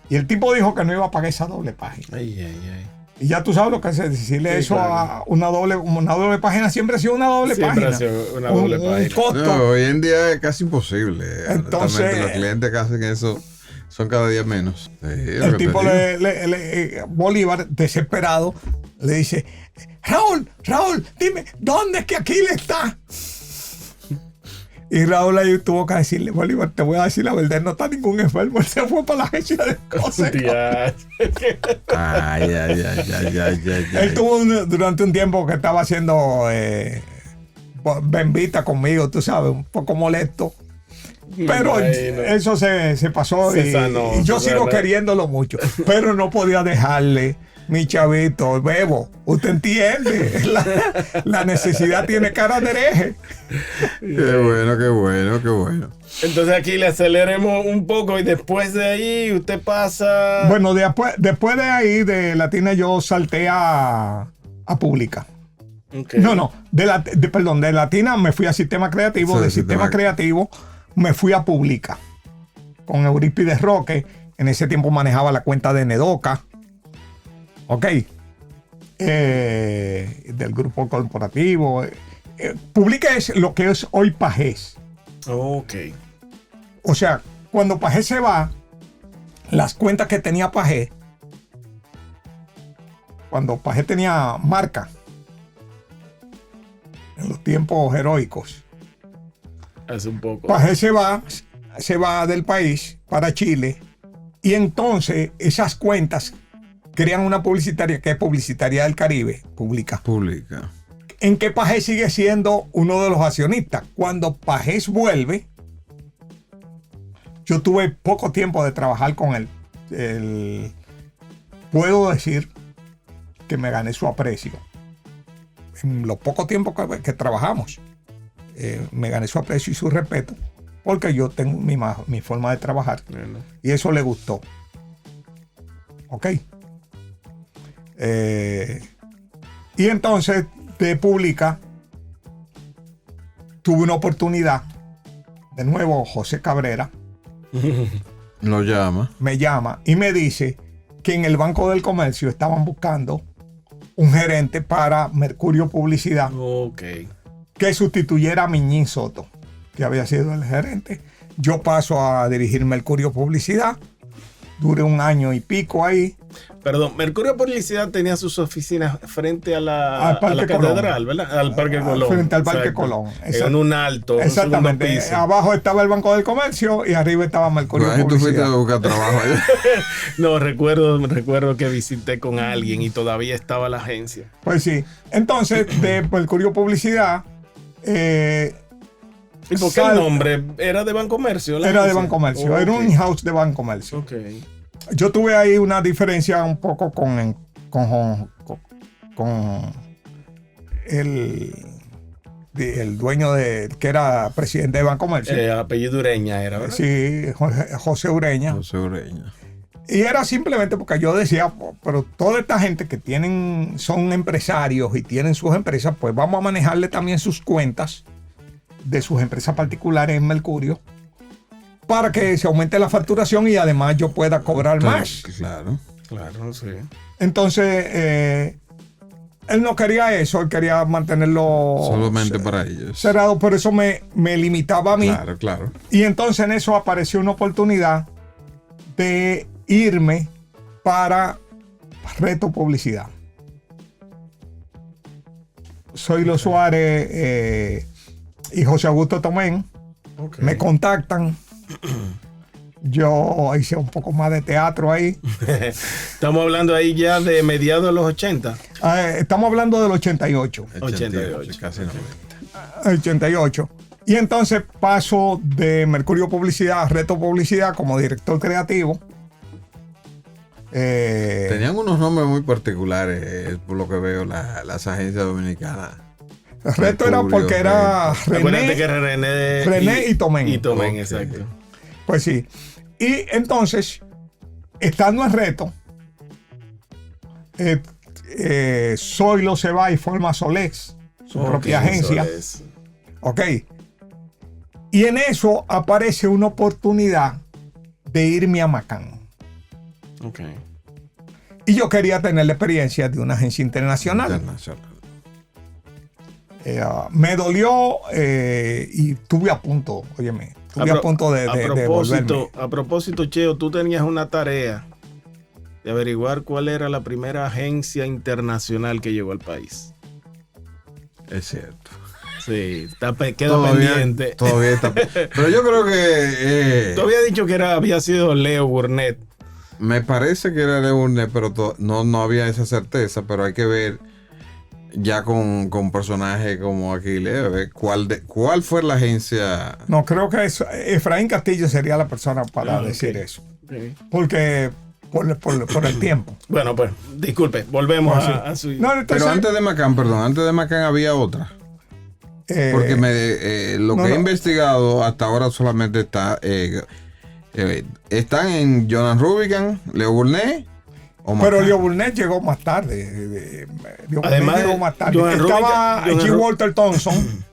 Y el tipo dijo que no iba a pagar esa doble página. Y ya tú sabes lo que es decirle eso, claro, a una doble página. Siempre ha sido una doble página. Una doble página. Un costo. No, hoy en día es casi imposible. Entonces, los clientes que hacen eso son cada día menos. Sí, el tipo Bolívar, desesperado, le dice, Raúl, dime, ¿dónde es que Aquiles está? Y Raúl ahí tuvo que decirle, Bolívar, te voy a decir la verdad, no está ningún enfermo, él se fue para la agencia de cosas. Ay. Él tuvo durante un tiempo que estaba haciendo bembita conmigo, tú sabes, un poco molesto. Pero eso se pasó y yo sigo queriéndolo mucho. Pero no podía dejarle, mi chavito, Bebo, usted entiende, la necesidad tiene cara de hereje. Qué bueno. Entonces aquí le aceleremos un poco y después de ahí usted pasa... Bueno, después de ahí, de Latina, yo salté a Pública. Okay. No, de Latina me fui a Sistema Creativo, sí, de Sistema Creativo me fui a Pública con Eurípides Roque. En ese tiempo manejaba la cuenta de Nedoca. Ok. Del grupo corporativo. Pública es lo que es hoy Pajés. Ok. O sea, cuando Pajés se va, las cuentas que tenía Pajés, cuando Pajés tenía marca, en los tiempos heroicos, hace un poco. Pajés se va del país para Chile y entonces esas cuentas crean una publicitaria que es Publicitaria del Caribe, Pública. En que Pajés sigue siendo uno de los accionistas. Cuando Pajés vuelve, yo tuve poco tiempo de trabajar con él. Puedo decir que me gané su aprecio. En lo poco tiempo que trabajamos, me gané su aprecio y su respeto, porque yo tengo mi forma de trabajar. Y eso le gustó. Ok. Y entonces de Pública tuve una oportunidad. De nuevo, José Cabrera me llama y me dice que en el Banco del Comercio estaban buscando un gerente para Mercurio Publicidad, que sustituyera a Miñín Soto, que había sido el gerente. Yo paso a dirigir Mercurio Publicidad. duré 1 año y pico ahí. Perdón, Mercurio Publicidad tenía sus oficinas frente a Al la Parque catedral, ¿verdad? Al Parque Colón. Frente al Parque Exacto. Colón. En un alto, un segundo Exactamente. piso. Abajo estaba el Banco del Comercio y arriba estaba Mercurio Pues ahí tú fuiste a Publicidad. buscar trabajo allá. No, recuerdo que visité con alguien y todavía estaba la agencia. Pues sí. Entonces, de Mercurio Publicidad, ¿Y por qué el nombre? ¿Era de Bancomercio? la era de agencia? Bancomercio. Oh, Era ok. un in-house de Bancomercio. Ok. Yo tuve ahí una diferencia un poco con el dueño que era presidente de Bancomercio. Apellido Ureña era, ¿verdad? Sí, José Ureña. José Ureña. Y era simplemente porque yo decía, pero toda esta gente que son empresarios y tienen sus empresas, pues vamos a manejarle también sus cuentas de sus empresas particulares en Mercurio para que se aumente la facturación y además yo pueda cobrar más. Claro. Claro, sí. Entonces, él no quería eso, él quería mantenerlo Solamente para ellos. cerrado, por eso me limitaba a mí. Claro, claro. Y entonces en eso apareció una oportunidad de irme para Reto Publicidad. Zoilo Suárez y José Augusto Tomén Ok. me contactan. Yo hice un poco más de teatro ahí. Estamos hablando ahí ya de mediados de los 80. Estamos hablando del 88. 88. Casi 90. 88. Y entonces paso de Mercurio Publicidad a Reto Publicidad como director creativo. Tenían unos nombres muy particulares, por lo que veo, las agencias dominicanas. Reto era Mercurio, porque era Acuérdate que René y Tomén. Y Tomén, Ok. exacto. Pues sí. Y entonces, estando en Reto, Zoilo se va y forma Solex, su propia Ok, agencia. eso es. Ok. Y en eso aparece una oportunidad de irme a Macán. Ok. Y yo quería tener la experiencia de una agencia internacional. Internacional. Me dolió y estuve a punto, óyeme, estuve a punto de volverme. A propósito, Cheo, tú tenías una tarea de averiguar cuál era la primera agencia internacional que llegó al país. Es cierto. Sí, quedó pendiente. Todavía está. Pero yo creo que. Tú habías dicho que había sido Leo Burnett. Me parece que era de Burnett, pero no había esa certeza. Pero hay que ver ya con personajes como Aquiles, a ver cuál fue la agencia. No, creo que Efraín Castillo sería la persona para decir eso. Okay. Porque por el tiempo. Bueno, pues, disculpe, volvemos Pues sí. a su... No, entonces, Pero antes de Macán había otra. Porque lo no, que he no. investigado hasta ahora solamente están en Jonan Rubicam, Leo Burnett o Macán. pero Leo Burnett llegó más tarde. Leo Además, Burnett llegó más tarde. Johan Estaba Rubicam- G. Walter Thompson,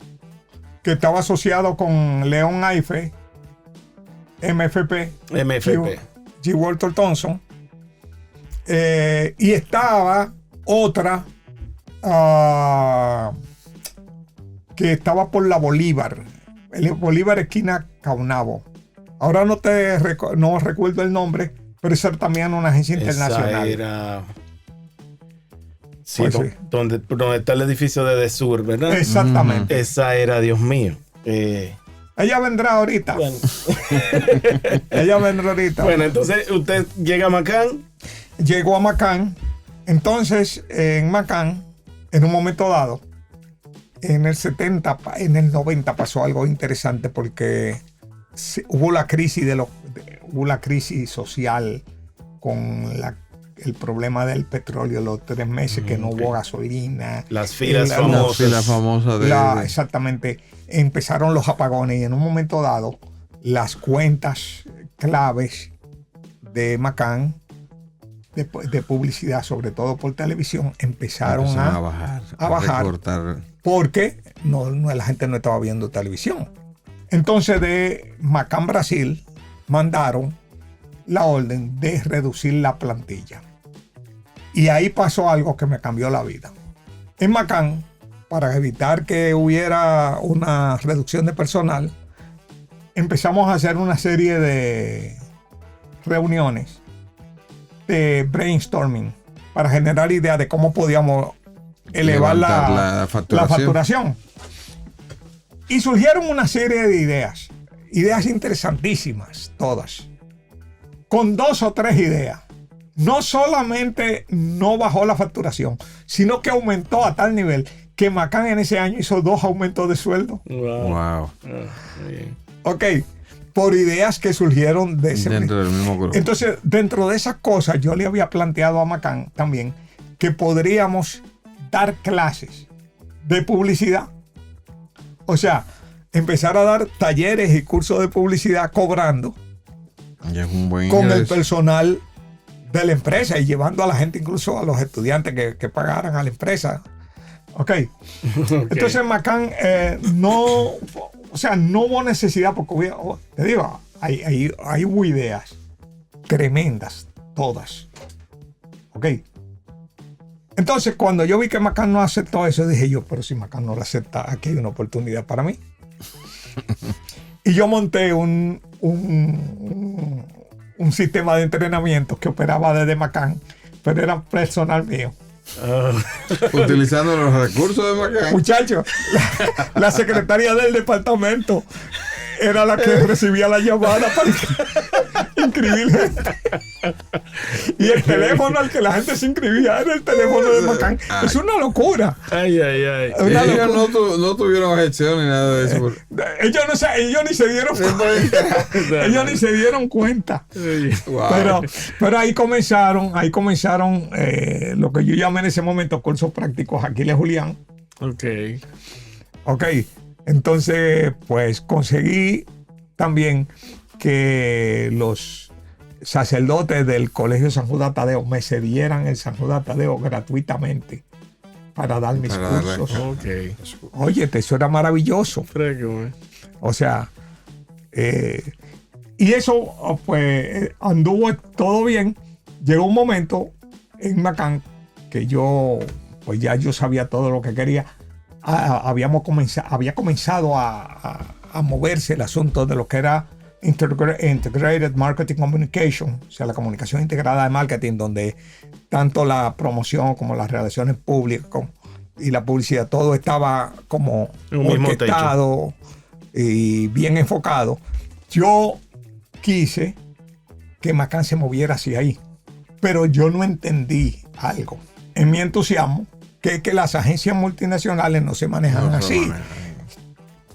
que estaba asociado con León Aife, MFP. MFP. G. Walter Thompson. Y estaba otra que estaba por la Bolívar. El Bolívar esquina Caunabo. Ahora no recuerdo el nombre, pero esa era también una agencia internacional. Esa era... Sí, Pues sí. donde está el edificio de Desur, ¿verdad? Exactamente. Esa era, Dios mío. Ella vendrá ahorita. Bueno. Ella vendrá ahorita. Bueno, entonces usted llega a Macán. Llegó a Macán. Entonces, en Macán, en un momento dado, en el 70, en el 90 pasó algo interesante porque hubo la crisis social con el problema del petróleo, los 3 meses que no hubo gasolina. Las filas La famosas. famosa exactamente. Empezaron los apagones y en un momento dado las cuentas claves de Macán de publicidad, sobre todo por televisión, empezaron a bajar. bajar. Porque la gente no estaba viendo televisión. Entonces de Macán, Brasil, mandaron la orden de reducir la plantilla. Y ahí pasó algo que me cambió la vida. En Macán, para evitar que hubiera una reducción de personal, empezamos a hacer una serie de reuniones de brainstorming para generar ideas de cómo podíamos elevar la facturación. Y surgieron una serie de ideas interesantísimas, todas, con 2 o 3 ideas. No solamente no bajó la facturación, sino que aumentó a tal nivel que McCann en ese año hizo 2 aumentos de sueldo. Wow. Ok, por ideas que surgieron dentro del mismo grupo. Entonces, dentro de esas cosas, yo le había planteado a McCann también que podríamos dar clases de publicidad. O sea, empezar a dar talleres y cursos de publicidad cobrando Ya es un buen con el ingreso. personal de la empresa y llevando a la gente, incluso a los estudiantes que pagaran a la empresa. Ok. Entonces McCann no hubo necesidad porque te digo, hay hubo ideas tremendas, todas. Ok. Entonces cuando yo vi que McCann no aceptó eso, dije yo, pero si McCann no lo acepta, aquí hay una oportunidad para mí. Y yo monté un sistema de entrenamiento que operaba desde McCann, pero era personal mío. Utilizando los recursos de McCann. Muchachos, la secretaria del departamento era la que recibía la llamada para inscribir gente. Y el teléfono al que la gente se inscribía era el teléfono de McCann. Es una locura. Ay. Ellos no tuvieron objeción ni nada de eso. Ellos ni se dieron cuenta. Ellos ni se dieron cuenta. Wow. Pero ahí comenzaron lo que yo llamé en ese momento cursos prácticos Aquiles Julián. Ok. Entonces, pues conseguí también que los sacerdotes del Colegio San Judas Tadeo me cedieran el San Judas Tadeo gratuitamente para dar mis cursos. Oye, eso era maravilloso. O sea, y eso pues anduvo todo bien. Llegó un momento en McCann que yo sabía todo lo que quería. Había comenzado a moverse el asunto de lo que era Integrated Marketing Communication, o sea, la comunicación integrada de marketing, donde tanto la promoción como las relaciones públicas y la publicidad, todo estaba como orquestado y bien enfocado. Yo quise que McCann se moviera hacia ahí, pero yo no entendí algo en mi entusiasmo, que las agencias multinacionales no se manejan así.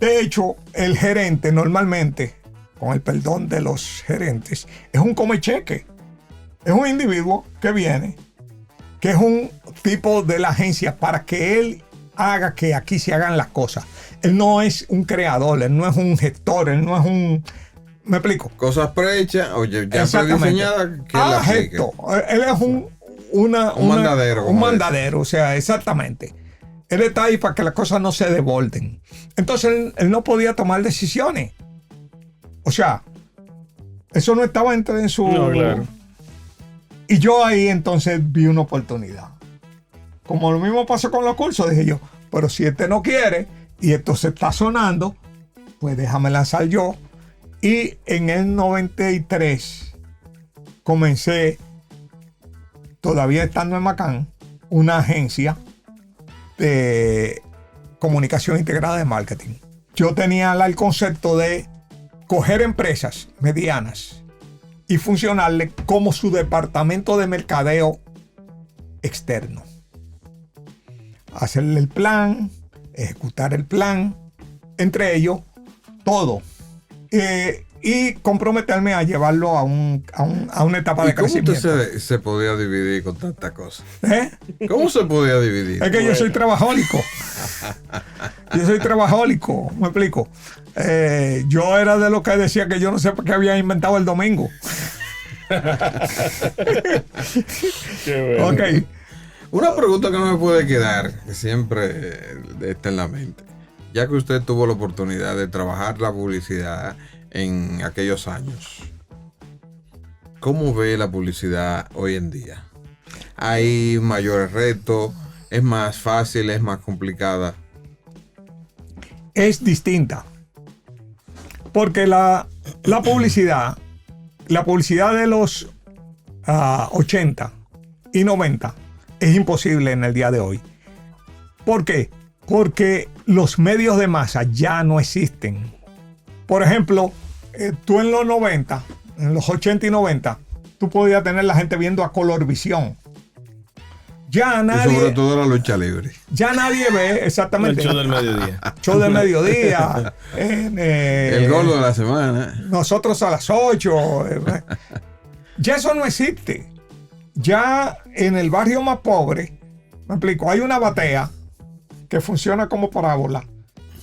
De hecho, el gerente normalmente, con el perdón de los gerentes, es un comecheque. Es un individuo que viene, que es un tipo de la agencia para que él haga que aquí se hagan las cosas. Él no es un creador, él no es un gestor, él no es un... ¿Me explico? Cosas prehechas, oye, ya prediseñadas. Él es un mandadero. Un mandadero, o sea, exactamente. Él está ahí para que las cosas no se desborden. Entonces él no podía tomar decisiones. O sea, eso no estaba en su... No, claro. Y yo ahí entonces vi una oportunidad. Como lo mismo pasó con los cursos, dije yo, pero si este no quiere y esto se está sonando, pues déjame lanzar yo. Y en el 93 comencé, todavía estando en McCann, una agencia de comunicación integrada de marketing. Yo tenía el concepto de coger empresas medianas y funcionarle como su departamento de mercadeo externo. Hacerle el plan, ejecutar el plan, entre ellos todo. Y comprometerme a llevarlo a una etapa de crecimiento. ¿Cómo usted se podía dividir con tantas cosas? ¿Cómo se podía dividir? Es que yo soy trabajólico. ¿Me explico? Yo era de los que decía que yo no sé por qué había inventado el domingo. Qué bueno. Ok. Una pregunta que no me puede quedar, que siempre está en la mente. Ya que usted tuvo la oportunidad de trabajar la publicidad en aquellos años, ¿cómo ve la publicidad hoy en día? ¿Hay mayores retos? ¿Es más fácil? ¿Es más complicada? Es distinta. Porque la publicidad de los 80 y 90 es imposible en el día de hoy. ¿Por qué? Porque los medios de masa ya no existen. Por ejemplo, tú en los 90, en los 80 y 90, tú podías tener la gente viendo a Colorvisión. Ya nadie, y sobre todo la lucha libre. Ya nadie ve exactamente. El show del mediodía. Show del mediodía. El gordo de la semana. Nosotros a las 8. Ya eso no existe. Ya en el barrio más pobre, me explico, hay una batea que funciona como parábola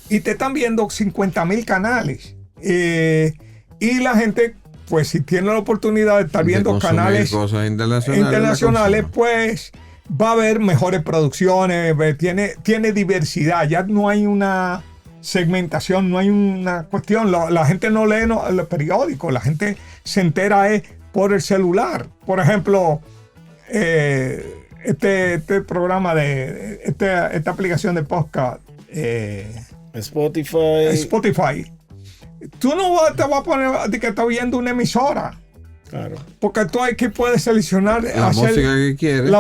y te están viendo 50,000 canales. Y la gente, pues si tiene la oportunidad de estar viendo canales cosas internacionales, pues va a haber mejores producciones, tiene diversidad, ya no hay una segmentación, no hay una cuestión, la gente no lee los periódicos, la gente se entera por el celular. Por ejemplo, este programa esta aplicación de podcast, Spotify. Tú no te vas a poner de que estás viendo una emisora. Claro. Porque tú aquí puedes seleccionar la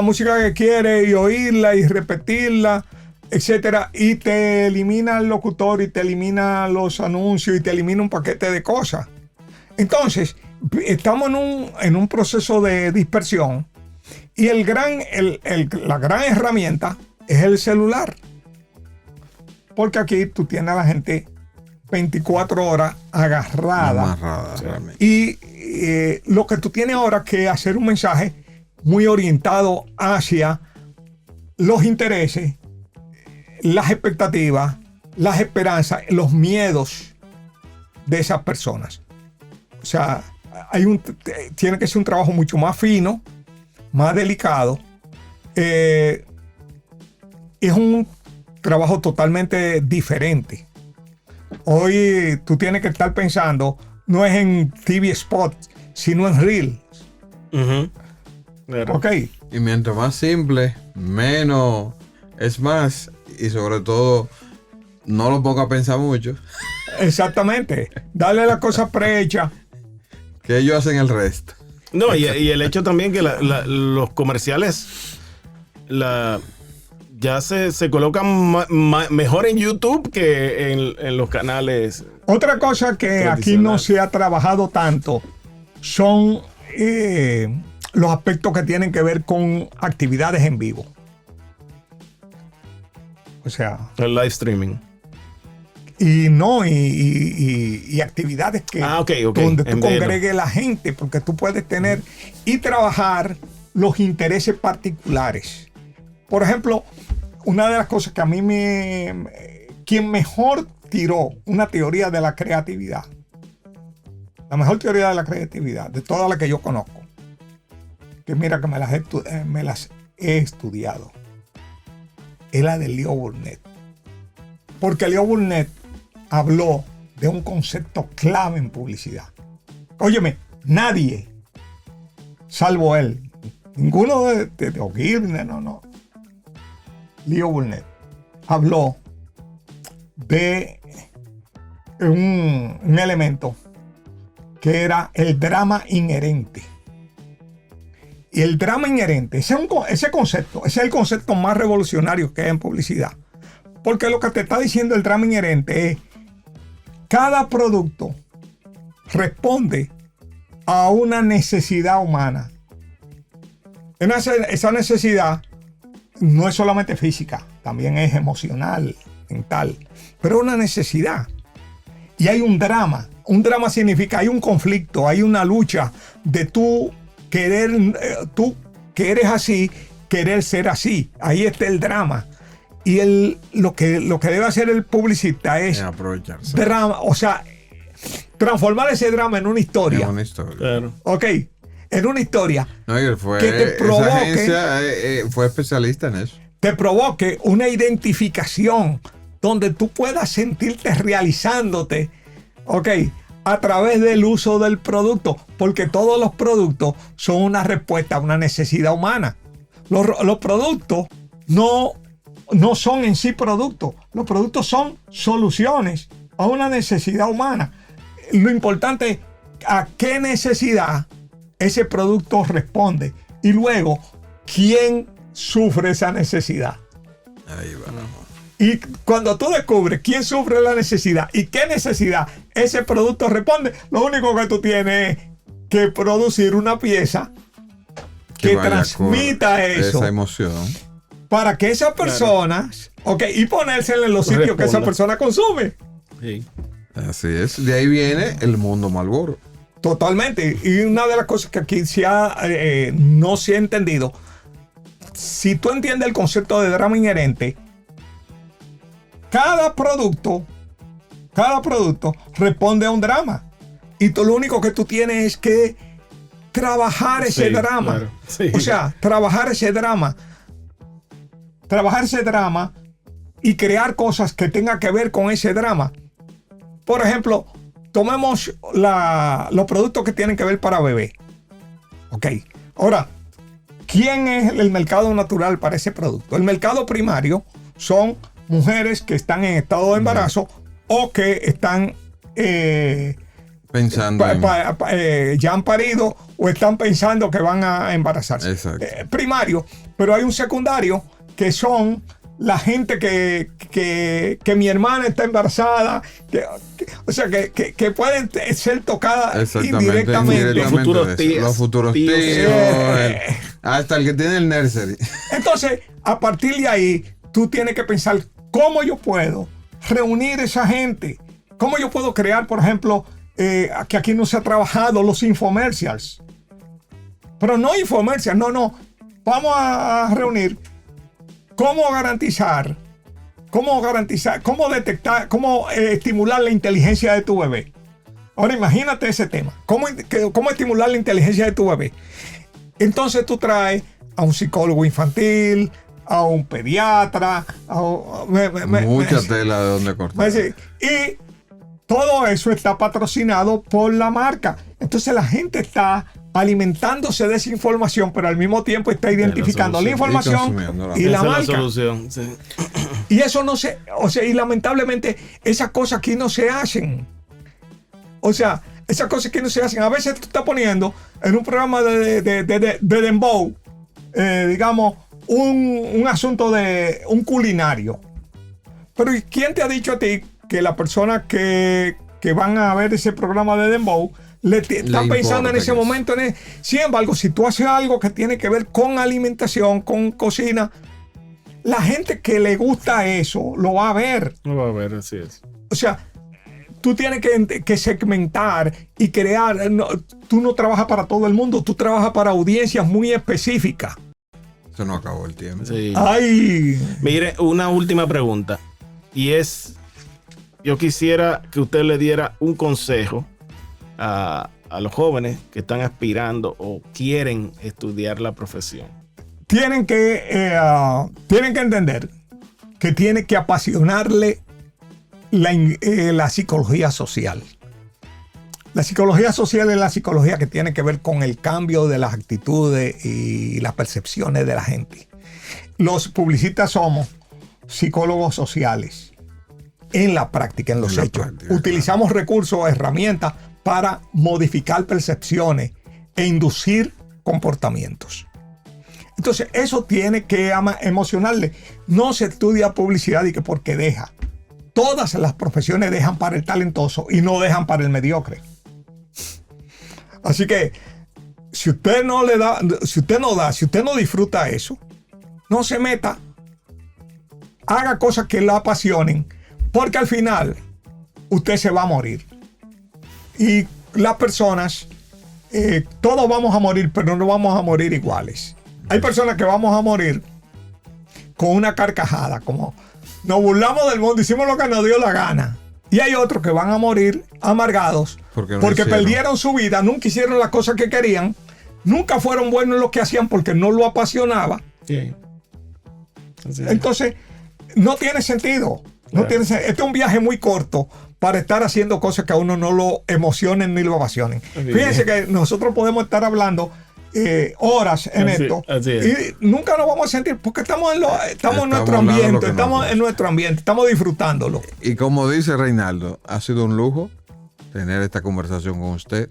música que quieres y oírla y repetirla, etcétera, y te elimina el locutor y te elimina los anuncios y te elimina un paquete de cosas. Entonces, estamos en un proceso de dispersión y la gran herramienta es el celular. Porque aquí tú tienes a la gente 24 horas agarrada. Y lo que tú tienes ahora que hacer un mensaje muy orientado hacia los intereses, las expectativas, las esperanzas, los miedos de esas personas. O sea, tiene que ser un trabajo mucho más fino, más delicado. Es un trabajo totalmente diferente. Hoy tú tienes que estar pensando no es en TV Spot, sino en Reel. Claro. Ok. Y mientras más simple, menos es más. Y sobre todo, no lo ponga a pensar mucho. Exactamente. Dale las cosas prehechas. Que ellos hacen el resto. No, y el hecho también que los comerciales ya se colocan mejor en YouTube que en los canales. Otra cosa que aquí no se ha trabajado tanto son los aspectos que tienen que ver con actividades en vivo. O sea, el live streaming. Y actividades que donde tú congregues la gente, porque tú puedes tener y trabajar los intereses particulares. Por ejemplo, una de las cosas que a mí quien mejor tiró una teoría de la creatividad, la mejor teoría de la creatividad de todas las que yo conozco, que mira que me las he estudiado, es la de Leo Burnett. Porque Leo Burnett habló de un concepto clave en publicidad. Óyeme, nadie, salvo él, ninguno de O'Gilvy, no. Leo Burnett habló de un elemento que era el drama inherente. Y el drama inherente, ese concepto, ese es el concepto más revolucionario que hay en publicidad. Porque lo que te está diciendo el drama inherente es cada producto responde a una necesidad humana. Esa necesidad no es solamente física, también es emocional, mental, pero es una necesidad. Y hay un drama. Un drama significa hay un conflicto, hay una lucha de tú que eres así, querer ser así. Ahí está el drama. Y lo que debe hacer el publicista es aprovecharse. Drama, o sea, transformar ese drama en una historia. En una historia. Claro. Ok, en una historia. No, y él fue, que te provoque, esa agencia fue especialista en eso. Te provoque una identificación donde tú puedas sentirte realizándote, ok, a través del uso del producto, porque todos los productos son una respuesta a una necesidad humana. Los productos no son en sí productos. Los productos son soluciones a una necesidad humana. Lo importante es a qué necesidad ese producto responde. Y luego, ¿quién sufre esa necesidad? Ahí va. Y cuando tú descubres quién sufre la necesidad y qué necesidad ese producto responde, lo único que tú tienes es que producir una pieza que vaya transmita con eso esa emoción. para que esas personas, y ponérsela en los sitios que esa persona consume. Sí. Así es. De ahí viene el mundo Marlboro. Totalmente. Y una de las cosas que aquí no se ha entendido, si tú entiendes el concepto de drama inherente, cada producto responde a un drama. Y tú lo único que tú tienes es que trabajar ese drama. Claro. Sí. O sea, trabajar ese drama y crear cosas que tengan que ver con ese drama. Por ejemplo, tomemos los productos que tienen que ver para bebé. Ok. Ahora, ¿quién es el mercado natural para ese producto? El mercado primario son mujeres que están en estado de embarazo o que están pensando ya han parido o están pensando que van a embarazarse. Exacto. Primario, pero hay un secundario que son la gente que mi hermana está embarazada, o sea, que pueden ser tocadas indirectamente. Los futuros tíos. Los futuros tíos. Hasta el que tiene el nursery. Entonces, a partir de ahí, tú tienes que pensar cómo yo puedo reunir esa gente. Cómo yo puedo crear, por ejemplo, que aquí no se ha trabajado los infomercials. Pero no infomercials, no. Vamos a reunir cómo garantizar, cómo detectar, cómo estimular la inteligencia de tu bebé. Ahora imagínate ese tema. ¿Cómo estimular la inteligencia de tu bebé? Entonces tú traes a un psicólogo infantil, a un pediatra, mucha tela de donde cortar. Y todo eso está patrocinado por la marca. Entonces la gente está alimentándose de esa información, pero al mismo tiempo está identificando la información y la marca. Esa es la solución, sí. Y eso no se, y lamentablemente esas cosas aquí no se hacen. O sea, esas cosas aquí no se hacen. A veces tú estás poniendo en un programa de Dembow, digamos, un asunto de un culinario. Pero ¿quién te ha dicho a ti que la persona que van a ver ese programa de Dembow están pensando en ese momento? Sin embargo, si tú haces algo que tiene que ver con alimentación, con cocina, la gente que le gusta eso lo va a ver. Lo va a ver, así es. O sea, tú tienes que segmentar y crear. Tú no trabajas para todo el mundo, tú trabajas para audiencias muy específicas. Se nos acabó el tiempo. Sí. Ay. Mire, una última pregunta. Y es, yo quisiera que usted le diera un consejo a los jóvenes que están aspirando o quieren estudiar la profesión. Tienen que entender que tiene que apasionarle la psicología social. La psicología social es la psicología que tiene que ver con el cambio de las actitudes y las percepciones de la gente. Los publicistas somos psicólogos sociales en la práctica, en los hechos. Utilizamos recursos, herramientas para modificar percepciones e inducir comportamientos. Entonces, eso tiene que emocionarle. No se estudia publicidad y que porque deja. Todas las profesiones dejan para el talentoso y no dejan para el mediocre. Así que, si usted no disfruta eso, no se meta. Haga cosas que lo apasionen, porque al final usted se va a morir. Y las personas, todos vamos a morir, pero no vamos a morir iguales. Hay personas que vamos a morir con una carcajada, como nos burlamos del mundo, hicimos lo que nos dio la gana. Y hay otros que van a morir amargados porque perdieron su vida, nunca hicieron las cosas que querían, nunca fueron buenos en lo que hacían porque no lo apasionaba. Sí. Entonces, no tiene sentido. Este es un viaje muy corto para estar haciendo cosas que a uno no lo emocionen ni lo apasionen. Fíjense que nosotros podemos estar hablando horas en esto y nunca nos vamos a sentir porque estamos en nuestro ambiente, estamos disfrutándolo. Y como dice Reinaldo, ha sido un lujo tener esta conversación con usted.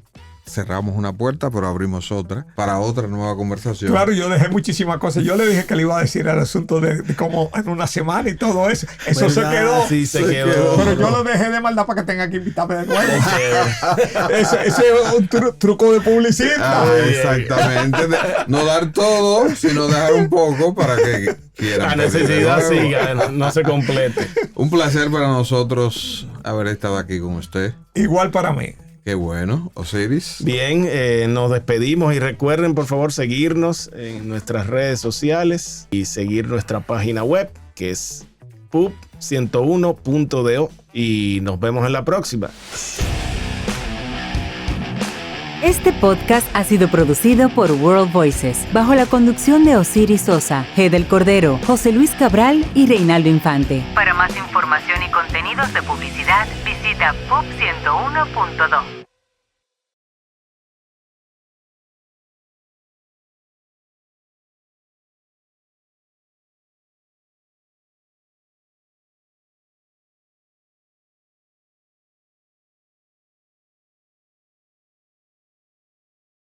cerramos una puerta, pero abrimos otra para otra nueva conversación. Claro, yo dejé muchísimas cosas. Yo le dije que le iba a decir el asunto de cómo en una semana y todo eso. Eso se ¿Verdad? quedó. Sí, se quedó. Pero yo lo dejé de maldad para que tenga que invitarme de nuevo. Ese es un truco de publicista. Exactamente. No dar todo, sino dejar un poco para que quieran. La necesidad siga, no se complete. Un placer para nosotros haber estado aquí con usted. Igual para mí. Qué bueno, Osiris. Bien, nos despedimos y recuerden por favor seguirnos en nuestras redes sociales y seguir nuestra página web que es pub101.do y nos vemos en la próxima. Este podcast ha sido producido por World Voices, bajo la conducción de Osiris Sosa, G. del Cordero, José Luis Cabral y Reinaldo Infante. Para más información y contenidos de publicidad, visita pub101.do.